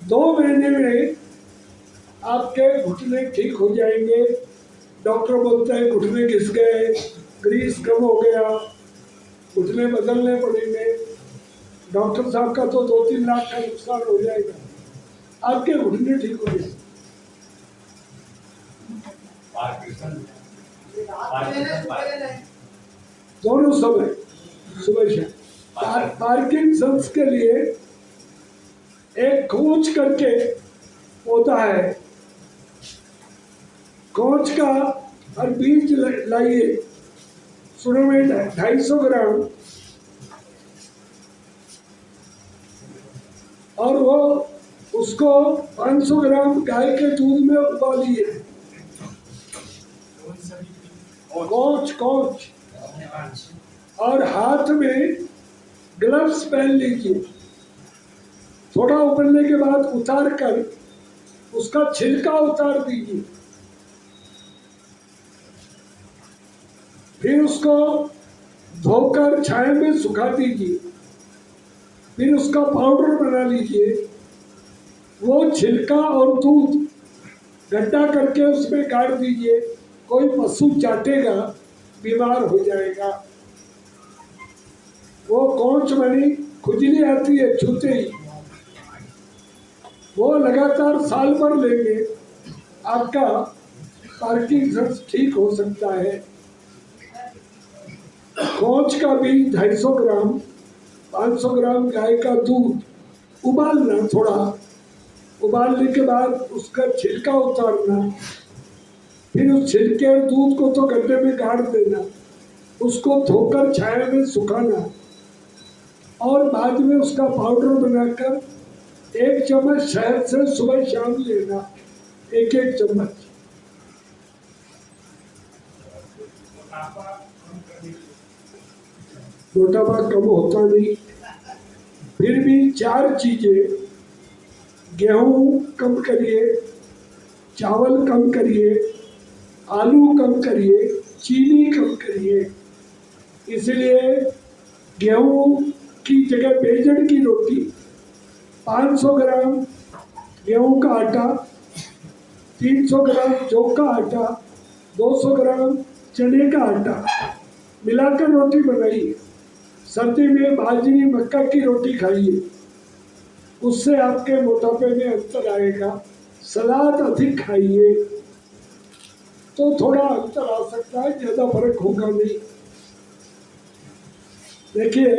2 महीने में आपके घुटने ठीक हो जाएंगे। डॉक्टर बोलते हैं घुटने घिस गए, ग्रीस कम हो गया, घुटने बदलने पड़ेंगे। डॉक्टर साहब का तो 2-3 लाख का नुकसान हो जाएगा, आपके घुटने ठीक हो जाएंगे। दोनों समय सुबह शाम। पार्किंसंस के लिए एक खोज करके पौधा है, खोज का हर बीज लाइए, सुनो में 250 ग्राम, और वो उसको 500 ग्राम गाय के दूध में उबालिए। कोच कोच, और हाथ में ग्लव्स पहन लीजिए। थोड़ा उबलने के बाद उतार कर उसका छिलका उतार दीजिए, फिर उसको धोकर छाया में सुखा दीजिए, फिर उसका पाउडर बना लीजिए। वो छिलका और दूध गड्ढा करके उसमें गाड़ दीजिए, कोई पशु चाटेगा बीमार हो जाएगा। वो कौच बनी खुजली आती है छूते ही, वो लगातार साल भर लेंगे, आपका पार्किंसंस ठीक हो सकता है। खोज का बीज 250 ग्राम, 500 ग्राम गाय का दूध उबालना, थोड़ा उबालने के बाद उसका छिलका उतारना, फिर उस छिलके और दूध को तो गड्ढे में गाड़ देना, उसको धोकर छाया में सुखाना, और बाद में उसका पाउडर बनाकर 1 चम्मच शहद से सुबह शाम लेना, 1-1 चम्मच। मोटापा कम होता नहीं। फिर भी 4 चीजें, गेहूं कम करिए, चावल कम करिए, आलू कम करिए, चीनी कम करिए। इसलिए गेहूं की जगह बेजड़ की रोटी, 500 ग्राम गेहूं का आटा, 300 ग्राम जौ का आटा, 200 ग्राम चने का आटा मिलाकर रोटी बनाइए। सर्दी में बाजरी मक्का की रोटी खाइए, उससे आपके मोटापे में अंतर आएगा। सलाद अधिक खाइए तो थोड़ा अंतर आ सकता है, ज़्यादा फर्क होगा नहीं। देखिए,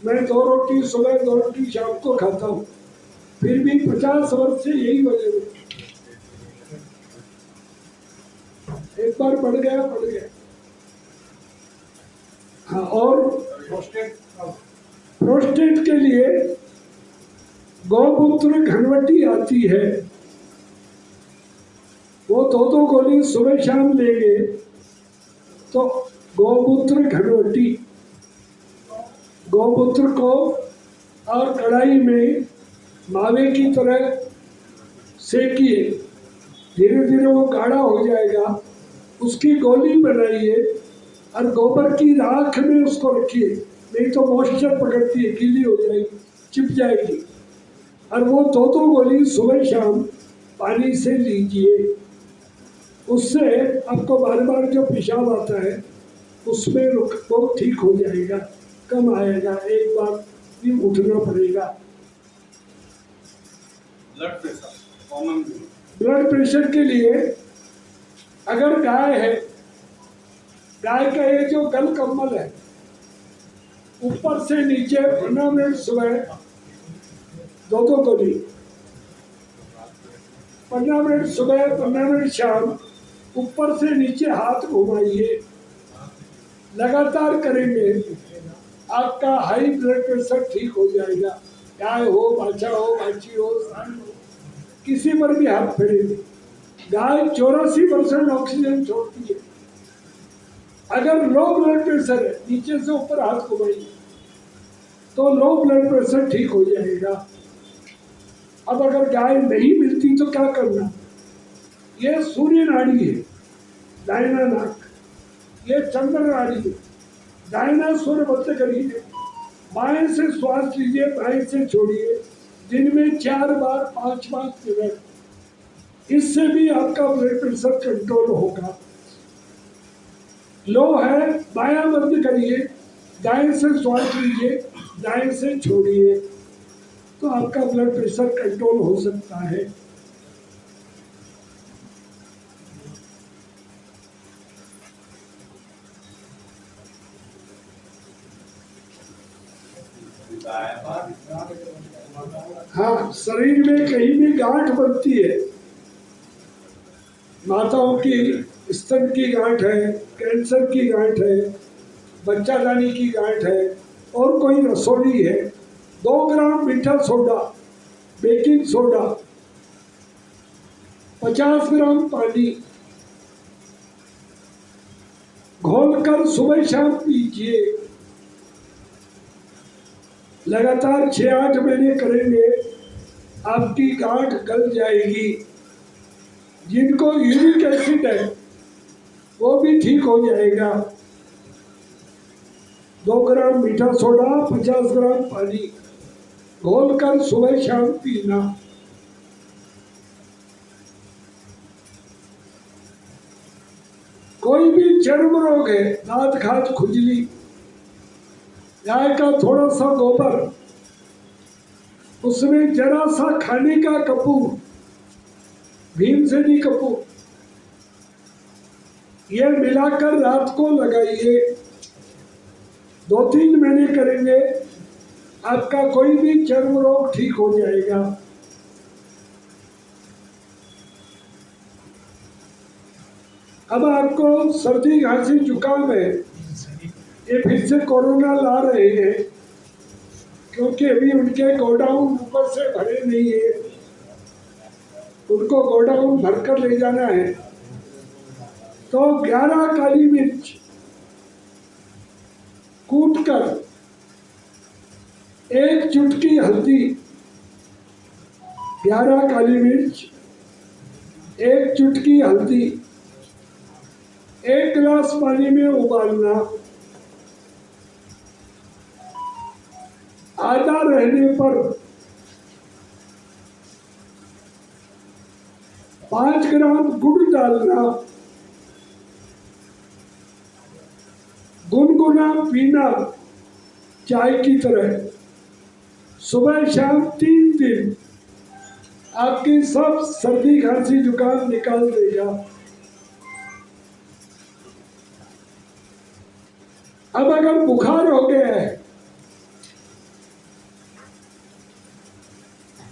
मैं 2 रोटी सुबह 2 रोटी शाम को खाता हूँ, फिर भी 50 वर्ष से यही वजह है। एक बार बढ़ गया। हाँ, और प्रोस्टेट के लिए गौमूत्र घनवटी आती है, वो 2 गोली सुबह शाम लेंगे तो गौमूत्र घनवटी, गौमूत्र को और कढ़ाई में मावे की तरह सेकिए, धीरे धीरे वो गाढ़ा हो जाएगा, उसकी गोली बनाइए और गोबर की राख में उसको रखिए, नहीं तो मॉइस्चर पकड़ती है, गीली हो जाएगी, चिप जाएगी। और वो 2 गोली सुबह शाम पानी से लीजिए, उससे आपको बार बार जो पेशाब आता है उसमें वो ठीक हो जाएगा, कम आएगा, एक बार भी उठना पड़ेगा। Blood pressure common, blood pressure के लिए अगर गाय है, गाय का ये जो गल कम्बल है, ऊपर से नीचे 15 मिनट सुबह 2 गोली, 15 मिनट सुबह, 15 मिनट शाम, ऊपर से नीचे हाथ घुमाइए, लगातार करेंगे, आपका हाई ब्लड प्रेशर ठीक हो जाएगा। गाय हो, बाछा हो, बाछी हो, सांड हो, किसी पर भी हाथ फेरेंगे। गाय 84% ऑक्सीजन छोड़ती है। अगर लो ब्लड प्रेशर है, नीचे से ऊपर हाथ घुमाइए तो लो ब्लड प्रेशर ठीक हो जाएगा। अब अगर गाय नहीं मिलती तो क्या करना? ये सूर्य नाड़ी है, दाहिना नाक, ये चंद्र नाड़ी है, दाहिना स्वर बंद करिए, बाएं से श्वास लीजिए, बाएं से छोड़िए, दिन में 4 बार 5-5 मिनट। इससे भी आपका ब्लड प्रेशर कंट्रोल होगा। लो है, बायां बंद करिए, दाएं से श्वास लीजिए, दाएं से छोड़िए, तो आपका ब्लड प्रेशर कंट्रोल हो सकता है। हाँ, शरीर में कहीं भी गांठ बनती है, माताओं की स्तन की गांठ है, कैंसर की गांठ है, बच्चादानी की गांठ है, और कोई रसोली है, 2 ग्राम मीठा सोडा, बेकिंग सोडा, 50 ग्राम पानी घोलकर सुबह शाम पीजिए। लगातार 6-8 महीने करेंगे, आपकी गांठ गल जाएगी। जिनको यूरिक एसिड है वो भी ठीक हो जाएगा। 2 ग्राम मीठा सोडा, 50 ग्राम पानी घोलकर सुबह शाम पीना। कोई भी चर्म रोग है, दांत खाज, खुजली, गाय का थोड़ा सा गोबर, उसमें जरा सा खाने का कपूर, भीमसेनी कपूर, ये मिलाकर रात को लगाइए। 2-3 महीने करेंगे, आपका कोई भी चर्म रोग ठीक हो जाएगा। अब आपको सर्दी, खांसी, जुकाम है, ये फिर से कोरोना ला रहे हैं, क्योंकि अभी उनके गोडाउन ऊपर से भरे नहीं है, उनको गोडाउन भरकर ले जाना है। तो 11 काली मिर्च कूटकर, 1 चुटकी हल्दी, 11 काली मिर्च, 1 चुटकी हल्दी, 1 गिलास पानी में उबालना। आधा रहने पर 5 ग्राम गुड़ डालना, गुनगुना पीना चाय की तरह, सुबह शाम 3 दिन, आपकी सब सर्दी, खांसी, जुकाम निकाल देगा। अब अगर बुखार हो गया है,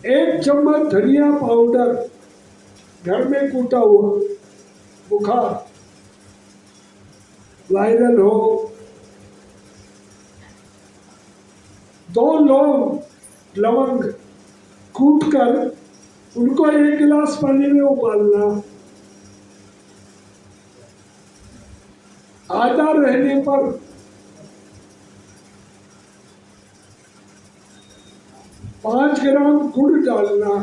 1 चम्मच धनिया पाउडर घर में कूटा हुआ, बुखार वायरल हो, 2 लवंग कूटकर उनको 1 गिलास पानी में उबालना। आधा रहने पर 5 ग्राम गुड़ डालना।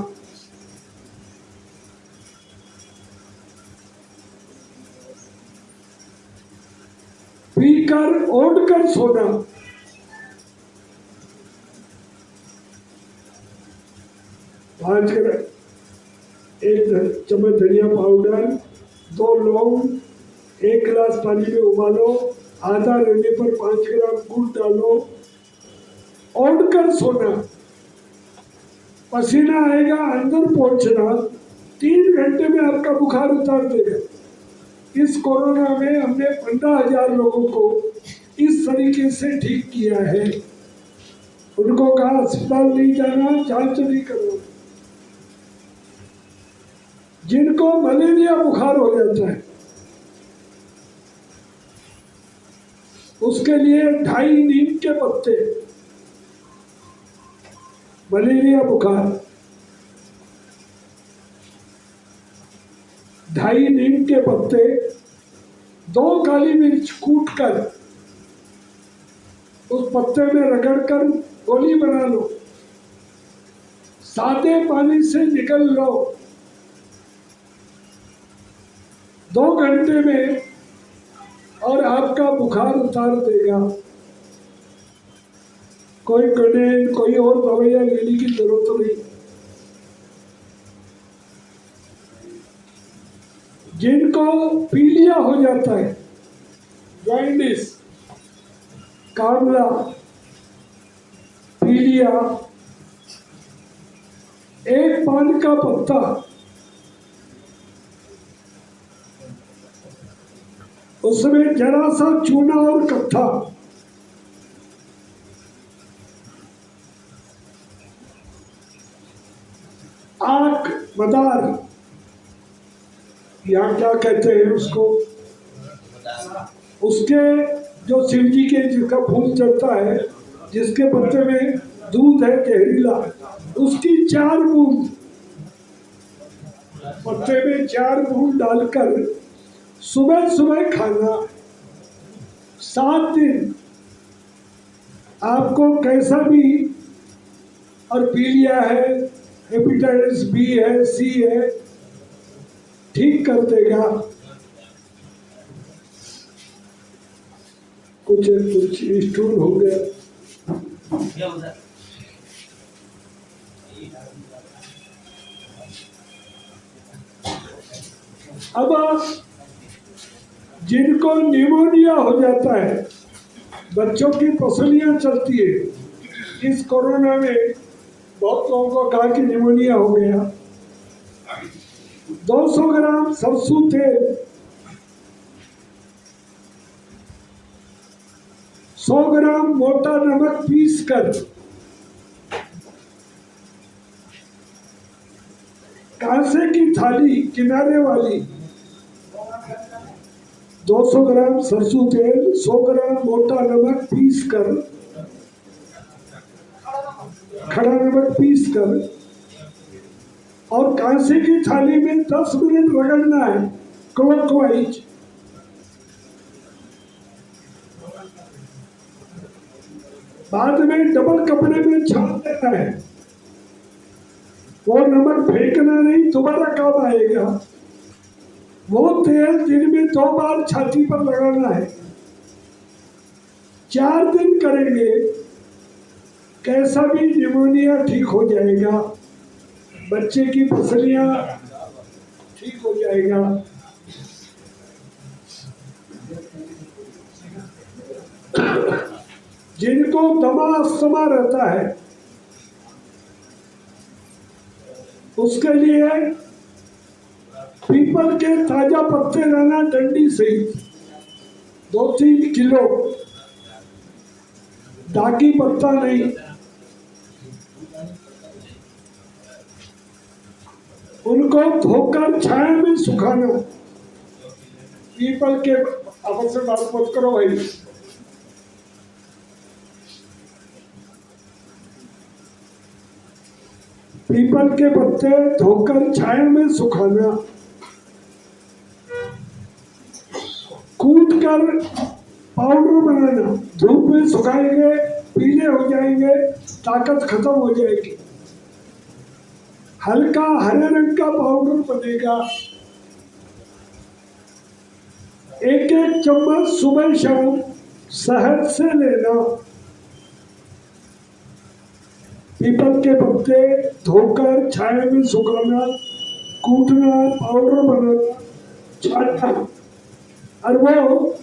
पीकर ओढ़कर सोना। 5 ग्राम, 1 चम्मच धनिया पाउडर, 2 लौंग, 1 गिलास पानी में उबालो, आधा रहने पर 5 ग्राम गुड़ डालो, ओढ़कर सोना। पसीना आएगा, अंदर पहुंचना, 3 घंटे में आपका बुखार उतार देगा। इस कोरोना में हमने 15,000 लोगों को इस तरीके से ठीक किया है। उनको कहा अस्पताल नहीं जाना, जांच नहीं करना। जिनको मलेरिया बुखार हो जाता है उसके लिए 2.5 नीम के पत्ते, मलेरिया बुखार 2.5 नीम के पत्ते, 2 काली मिर्च कूट कर उस पत्ते में रगड़कर गोली बना लो, सादे पानी से निकल लो, 2 घंटे में और आपका बुखार उतार देगा। कोई कनेन कोई और दवाइयां लेने की जरूरत नहीं। जिनको पीलिया हो जाता है, जॉइंटिस, कामला, पीलिया, एक पान का पत्ता उसमें जरा सा चूना और कत्था, आक मदार, यहाँ क्या कहते हैं उसको, उसके जो शिव जी के जिसका फूल चढ़ता है, जिसके पत्ते में दूध है जहरीला, उसकी 4 बूंद पत्ते में 4 बूंद डालकर सुबह सुबह खाना, 7 दिन। आपको कैसा भी और पीलिया है, हेपेटाइटिस बी है, सी है, ठीक कर देगा। कुछ स्टूल हो गया। अब जिनको निमोनिया हो जाता है, बच्चों की पसलियां चलती है, इस कोरोना में बहुत लोगों को कहा कि निमोनिया हो गया, 200 ग्राम सरसों तेल, 100 ग्राम मोटा नमक पीस कर कांसे की थाली किनारे वाली, 200 ग्राम सरसों तेल, 100 ग्राम मोटा नमक पीस कर, खड़ा नमक पीस कर, और कांसे की थाली में 10 मिनट रगड़ना है क्लॉकवाइज। बाद में डबल कपड़े में छाप देना है, वो नमक फेंकना नहीं, दोबारा काम आएगा। वो तेल दिन में 2 बार छाती पर लगाना है, 4 दिन करेंगे, कैसा भी निमोनिया ठीक हो जाएगा, बच्चे की पसलियां ठीक हो जाएगा। जिनको दमा अस्थमा रहता है उसके लिए पीपल के ताजा पत्ते लाना, डंडी सहित 2-3 किलो, डाकी पत्ता नहीं, उनको धोकर छाया में सुखाना। पीपल के, आपस में बात मत करो भाई, पीपल के पत्ते धोकर छाया में सुखाना, कूट कर पाउडर बनाना, धूप में सुखाएंगे, पीले हो जाएंगे, ताकत खत्म हो जाएगी, हल्का हरे रंग का पाउडर बनेगा। 1-1 चम्मच सुबह शाम शहद से लेना। पीपल के पत्ते धोकर छाया में सुखाना, कूटना, पाउडर बनाना, छानना, और वो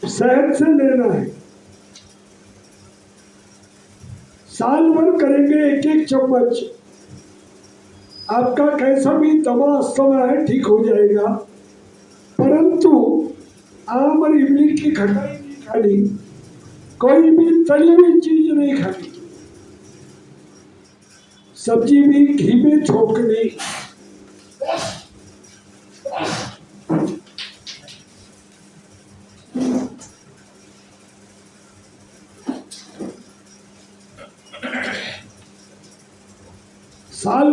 शहद से लेना है। साल भर करेंगे 1-1 चम्मच, आपका कैसा भी दमा अस्थमा है ठीक हो जाएगा। परंतु आम और इमली की खटाई नहीं खानी, कोई भी तली हुई चीज नहीं खानी, सब्जी भी घी में छोंकनी।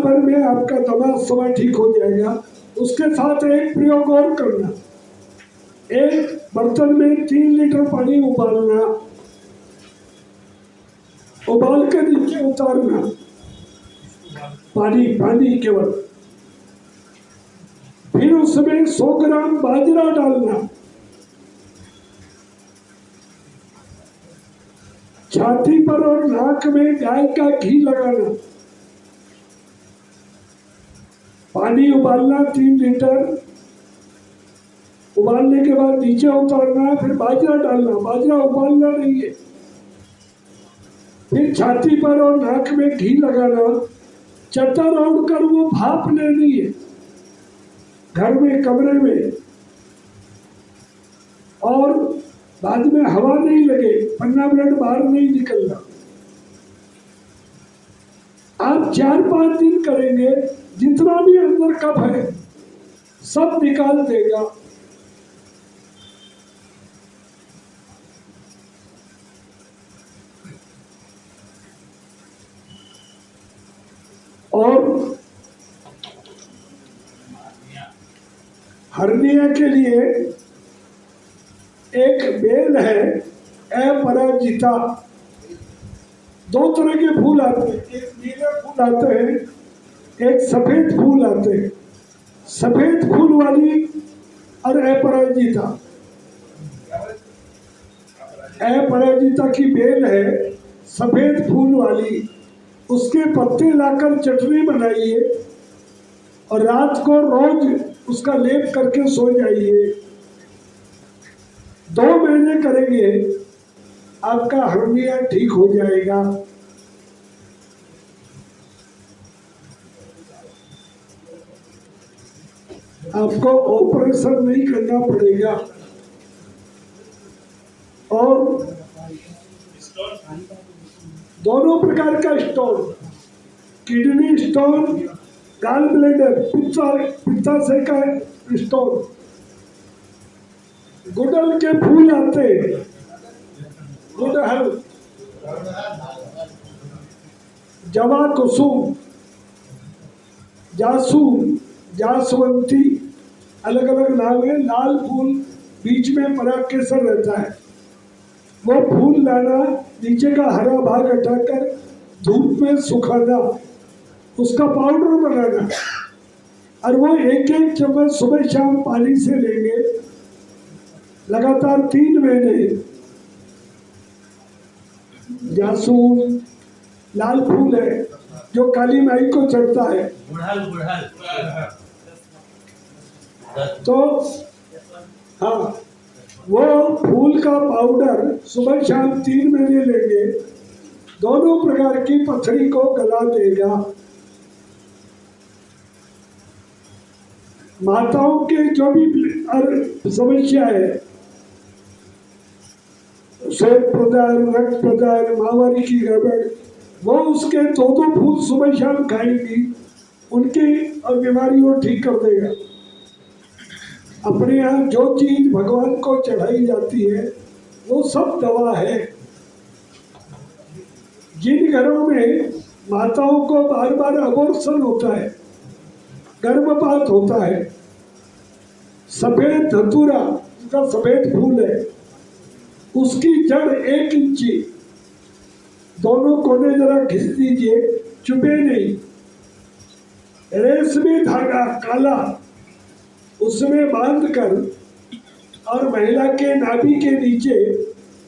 भर में आपका दमा समय ठीक हो जाएगा। उसके साथ एक प्रयोग और करना, एक बर्तन में 3 लीटर पानी उबालना, उबाल कर नीचे उतारना, पानी केवल, फिर उसमें 100 ग्राम बाजरा डालना, छाती पर और नाक में गाय का घी लगाना, पानी उबालना 3 लीटर, उबालने के बाद नीचे उतारना है, फिर बाजरा डालना, बाजरा उबालना नहीं है, फिर छाती पर और नाक में घी लगाना, चटर ओढ़कर वो भाप लेनी है घर में कमरे में, और बाद में हवा नहीं लगे, पन्ना ब्लड बाहर नहीं निकलना। आप 4-5 दिन करेंगे, जितना भी अंदर कफ है सब निकाल देगा। और हर्निया के लिए एक बेल है अपराजिता। 2 तरह के फूल आते हैं, एक नीले फूल आते हैं, एक सफेद फूल आते हैं। सफेद फूल वाली और अपराजिता, अपराजिता की बेल है सफेद फूल वाली, उसके पत्ते लाकर चटनी बनाइए और रात को रोज उसका लेप करके सो जाइए। 2 महीने करेंगे, आपका हर्निया ठीक हो जाएगा। आपको ऑपरेशन नहीं करना पड़ेगा। और दोनों प्रकार का stone, kidney stone, gall bladder, पित्ताशय का स्टोन, गुड़हल के फूल आते हैं, गुड़हल, जवा कुसुम, जासून, जासवंती, अलग अलग नाम है। लाल फूल बीच में पराग केसर रहता है, वो फूल लाना, नीचे का हरा भाग हटाकर धूप में सुखाना, उसका पाउडर बनाना, और वो 1-1 चम्मच सुबह शाम पानी से लेंगे लगातार 3 महीने। जासून लाल फूल है जो काली माई को चढ़ता है, तो हाँ, वो फूल का पाउडर सुबह शाम 3 महीने लेंगे, दोनों प्रकार की पथरी को गला देगा। माताओं के जो भी समस्या है, श्वेत प्रदान, रक्त प्रदान, माहवारी की गड़बड़, वो उसके 2-2 फूल सुबह शाम खाएंगी, उनकी और बीमारी वो ठीक कर देगा। अपने यहाँ जो चीज भगवान को चढ़ाई जाती है वो सब दवा है। जिन घरों में माताओं को बार बार अबॉर्शन होता है, गर्भपात होता है, सफेद धतूरा जिसका सफेद फूल है, उसकी जड़ 1 इंची, दोनों कोने जरा घिस दीजिए, चुभे नहीं, रेशमी धागा काला उसमें बांधकर और महिला के नाभि के नीचे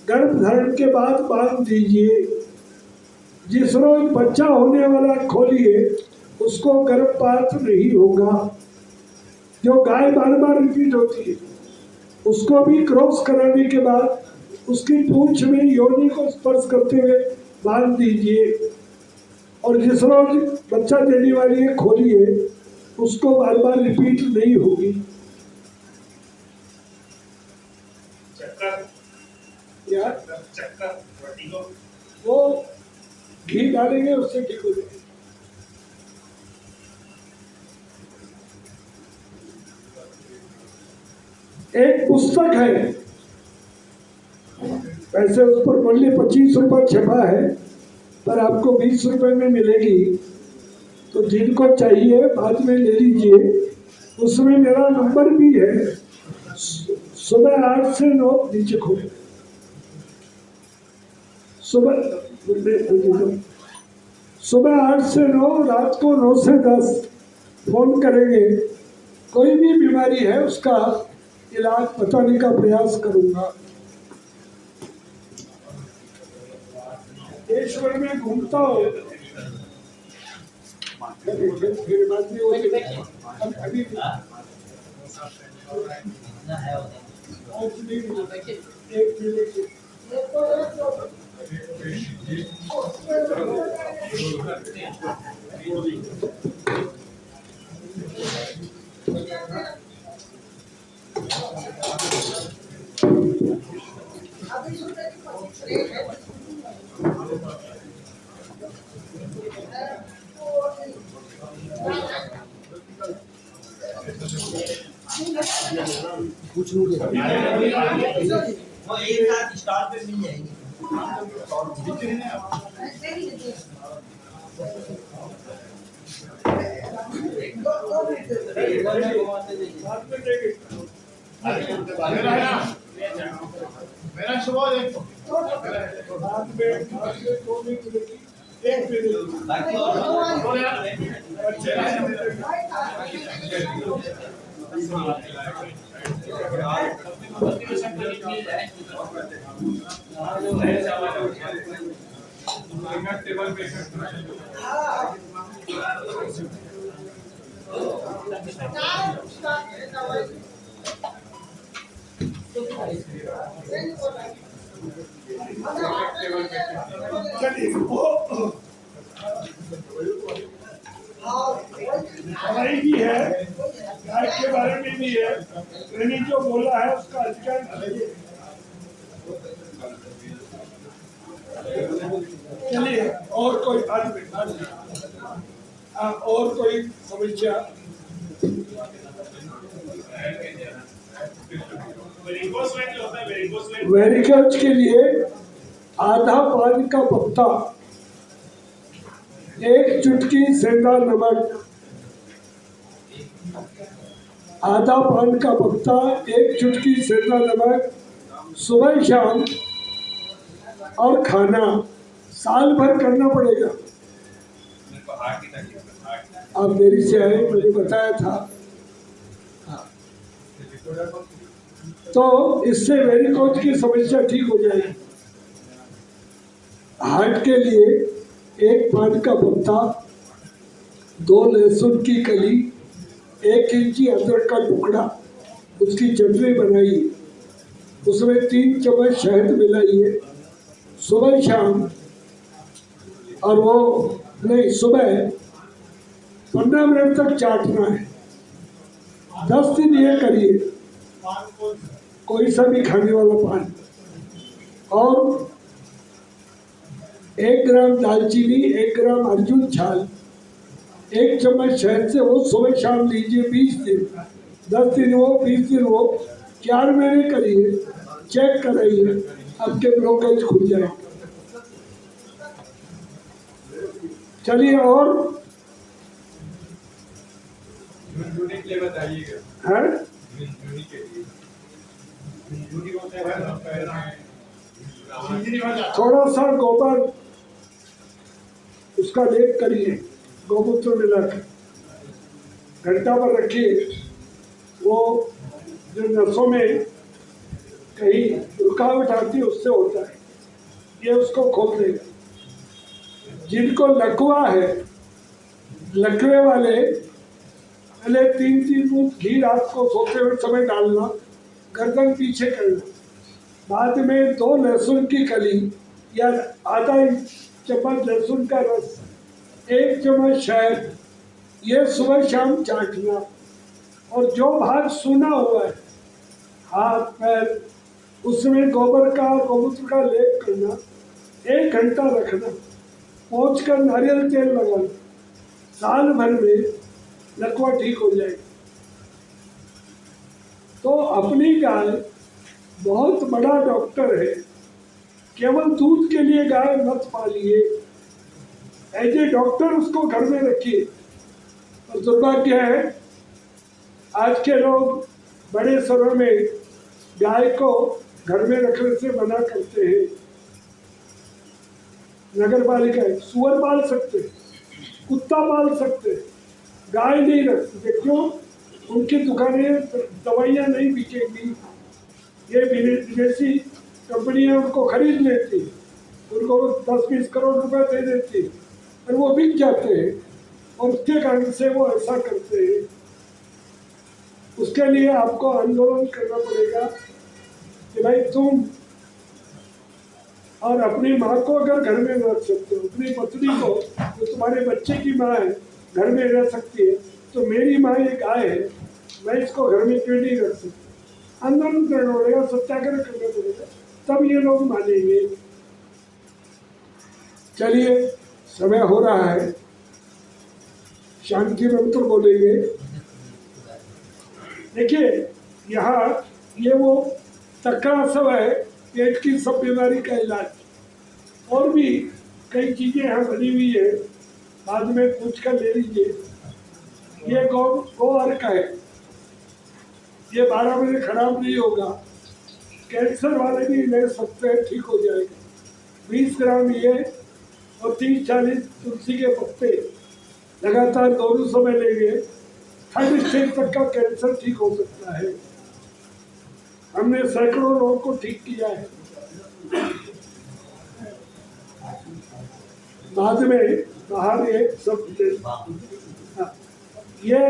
गर्भ धारण के बाद बांध दीजिए। जिस रोज बच्चा होने वाला खोलिए, उसको गर्भपात नहीं होगा। जो गाय बार बार रिपीट होती है, उसको भी क्रॉस कराने के बाद उसकी पूंछ में योनि को स्पर्श करते हुए बांध दीजिए। और जिस रोज बच्चा देने वाली है खोलिए, उसको बार बार रिपीट नहीं होगी। वो घी डालेंगे उससे ठीक हो जाएगा। एक पुस्तक है, वैसे उस पर मूल्य 25 रुपये छपा है, पर आपको 20 रुपये में मिलेगी। तो तो जिनको चाहिए बाद में ले लीजिए, उसमें मेरा नंबर भी है। सुबह 8 से 9 नीचे खोले, सुबह 8 से 9, रात को 9 से 10 फोन करेंगे। कोई भी बीमारी है उसका इलाज बताने का प्रयास करूंगा। देशभर में घूमता हूँ, फिर बात नहीं होगी। अभी एक मिनट पूछ लूंगे। वो एक साथ स्टॉल पे मिल जाएगी। मेरा शुभ देखो बाकी और टेबल पे चलिए, दवाई भी है, डाइट के बारे में भी है। मैंने जो बोला है उसका अधिकार कीजिए। चलिए, और कोई बात नहीं। और कोई समस्या? वेरिकोज के लिए आधा पान का पत्ता, 1 चुटकी सेंधा नमक, आधा पान का पत्ता, 1 चुटकी सेंधा नमक, सुबह शाम और खाना साल भर करना पड़ेगा। आप देरी से आए, मुझे बताया था। तो इससे वेरिकोज की समस्या ठीक हो जाएगी। हार्ट के लिए 1 पान का पत्ता, 2 लहसुन की कली, 1 इंची अदरक का टुकड़ा, उसकी चटनी बनाइए, उसमें 3 चम्मच शहद मिलाइए, सुबह शाम। और वो नहीं, सुबह 15 मिनट तक चाटना है। 10 दिन ये करिए, कोई सा भी खाने वाला पान। और 1 ग्राम दालचीनी, 1 ग्राम अर्जुन छाल, 1 चम्मच शहद से वो सुबह शाम लीजिए। 20 दिन, 10 दिन वो, 20 दिन वो, 4 महीने करिए। चेक कराइए, आपके ब्लॉकेज खुल जाए। चलिए, और है थोड़ा सा गोबर उसका लेप करिए, गोमूत्र मिलाकर घंटा पर रखिए। वो जो नसों में कहीं रुकावट आती है उससे होता है, ये उसको खोल देगा। जिनको लकवा है, लकवे वाले पहले 3-3 बूंद घी रात को सोते हुए समय डालना, गर्दन पीछे करना, बाद में 2 लहसुन की कली या आधा चम्मच लहसुन का रस, 1 चम्मच शहद, ये सुबह शाम चाटना। और जो भाग सूना हुआ है, हाथ पैर, उसमें गोबर का गोमूत्र का लेप करना, 1 घंटा रखना, पोंछ कर नारियल तेल लगाना। साल भर में लकवा ठीक हो जाएगा। तो अपनी गाय बहुत बड़ा डॉक्टर है। केवल दूध के लिए गाय मत पालिए, एज ए डॉक्टर उसको घर में रखिए। और दुर्भाग्य है आज के लोग बड़े शहरों में गाय को घर में रखने से मना करते हैं। नगर पालिका सुअर पाल सकते, कुत्ता पाल सकते, गाय नहीं रख सकते। क्यों? उनकी दुकानें दवाइयाँ नहीं बिकेंगी, ये विदेशी कंपनियां उनको खरीद लेती, उनको 10-20 करोड़ रुपए दे देती और वो बिक जाते हैं, और उसके कारण से वो ऐसा करते हैं। उसके लिए आपको आंदोलन करना पड़ेगा कि भाई तुम और अपनी माँ को अगर घर में रख सकते हो, अपनी पत्नी को जो तुम्हारे बच्चे की माँ है घर में रह सकती है, तो मेरी माँ एक गाय है, मैं इसको घर में क्यों नहीं रख सकती? आंदोलन करना पड़ेगा, सत्याग्रह करना पड़ेगा, तब ये लोग मानेंगे। चलिए, समय हो रहा है, शांति मंत्र बोलेंगे। देखिए, यहाँ ये वो तक्का सब है, पेट की सब बीमारी का इलाज, और भी कई चीजें यहाँ बनी हुई है, बाद में पूछ कर ले लीजिए। ये गो अर्क है, ये 12 बजे खराब नहीं होगा, कैंसर वाले भी ले सकते हैं, ठीक हो जाएगा। 20 ग्राम ये और 30-40 तुलसी के पत्ते लगातार दोनों समय लेंगे, 3rd स्टेज तक का कैंसर ठीक हो सकता है। हमने सैकड़ों लोगों को ठीक किया है। बाद में बाहर एक सब ये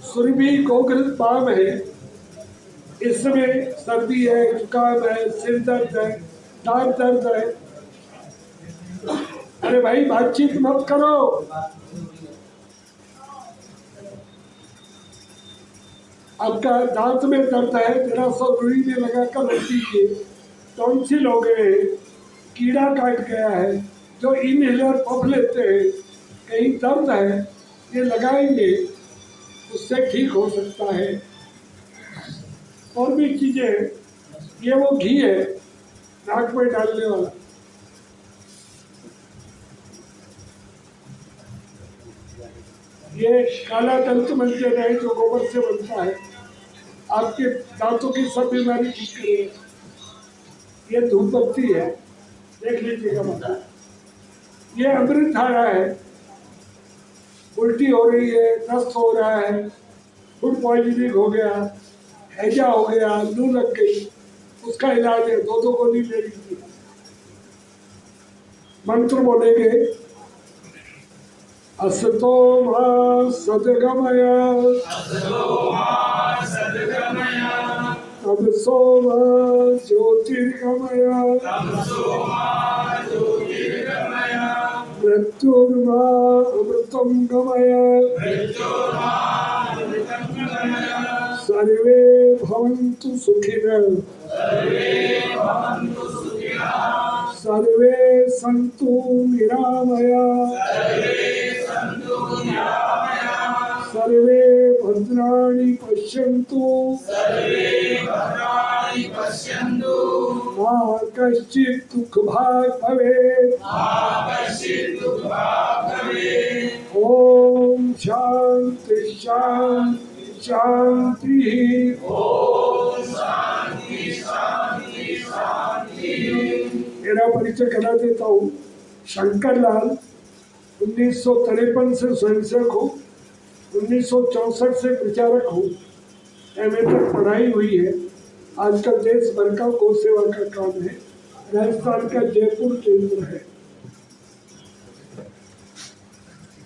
सुरभि गोघृत बाम है, इसमें सर्दी है, जुकाम है, सिर दर्द है, दांत दर्द है। अरे भाई बातचीत मत करो। आपका दांत में दर्द है, जरा सा रुई में लगाकर रख दीजिए। टॉन्सिल हो गए, कीड़ा काट गया है, जो इनहेलर पफ लेते हैं, कहीं दर्द है, ये लगाएंगे, उससे ठीक हो सकता है। और भी चीजें, ये वो घी है नाक में डालने वाला, ये काला दंत मंजन है जो गोबर से बनता है, आपके दांतों की सब बीमारी ठीक करेगा। ये धूप बत्ती है, देख लीजिएगा मतलब। ये अमृत धारा है, उल्टी हो रही है, दस्त हो रहा है, फूड पॉइजनिंग हो गया, हैजा हो गया, लू लग गई, उसका इलाज है, 2-2 गोली ले लीजिए। मंत्र बोलेंगे, असतो मा सद्गमय तमसो मा ज्योतिर्गमय मृत्युर्मा अमृतं गमय सर्वे भवन्तु सुखिनः सर्वे सन्तु निरामयाः सर्वे भद्राणि पश्यन्तु मा कश्चित् दुःखभाग् भवेत्। ओम शांति शांति शांति। मेरा परिचय करा देता हूँ, शंकर लाल, 1953 से स्वयंसेवक हूँ, 1964 से प्रचारक हूँ, एमए तक पढ़ाई हुई है। आजकल देश भर का गौ सेवा का काम है। राजस्थान का जयपुर केंद्र है।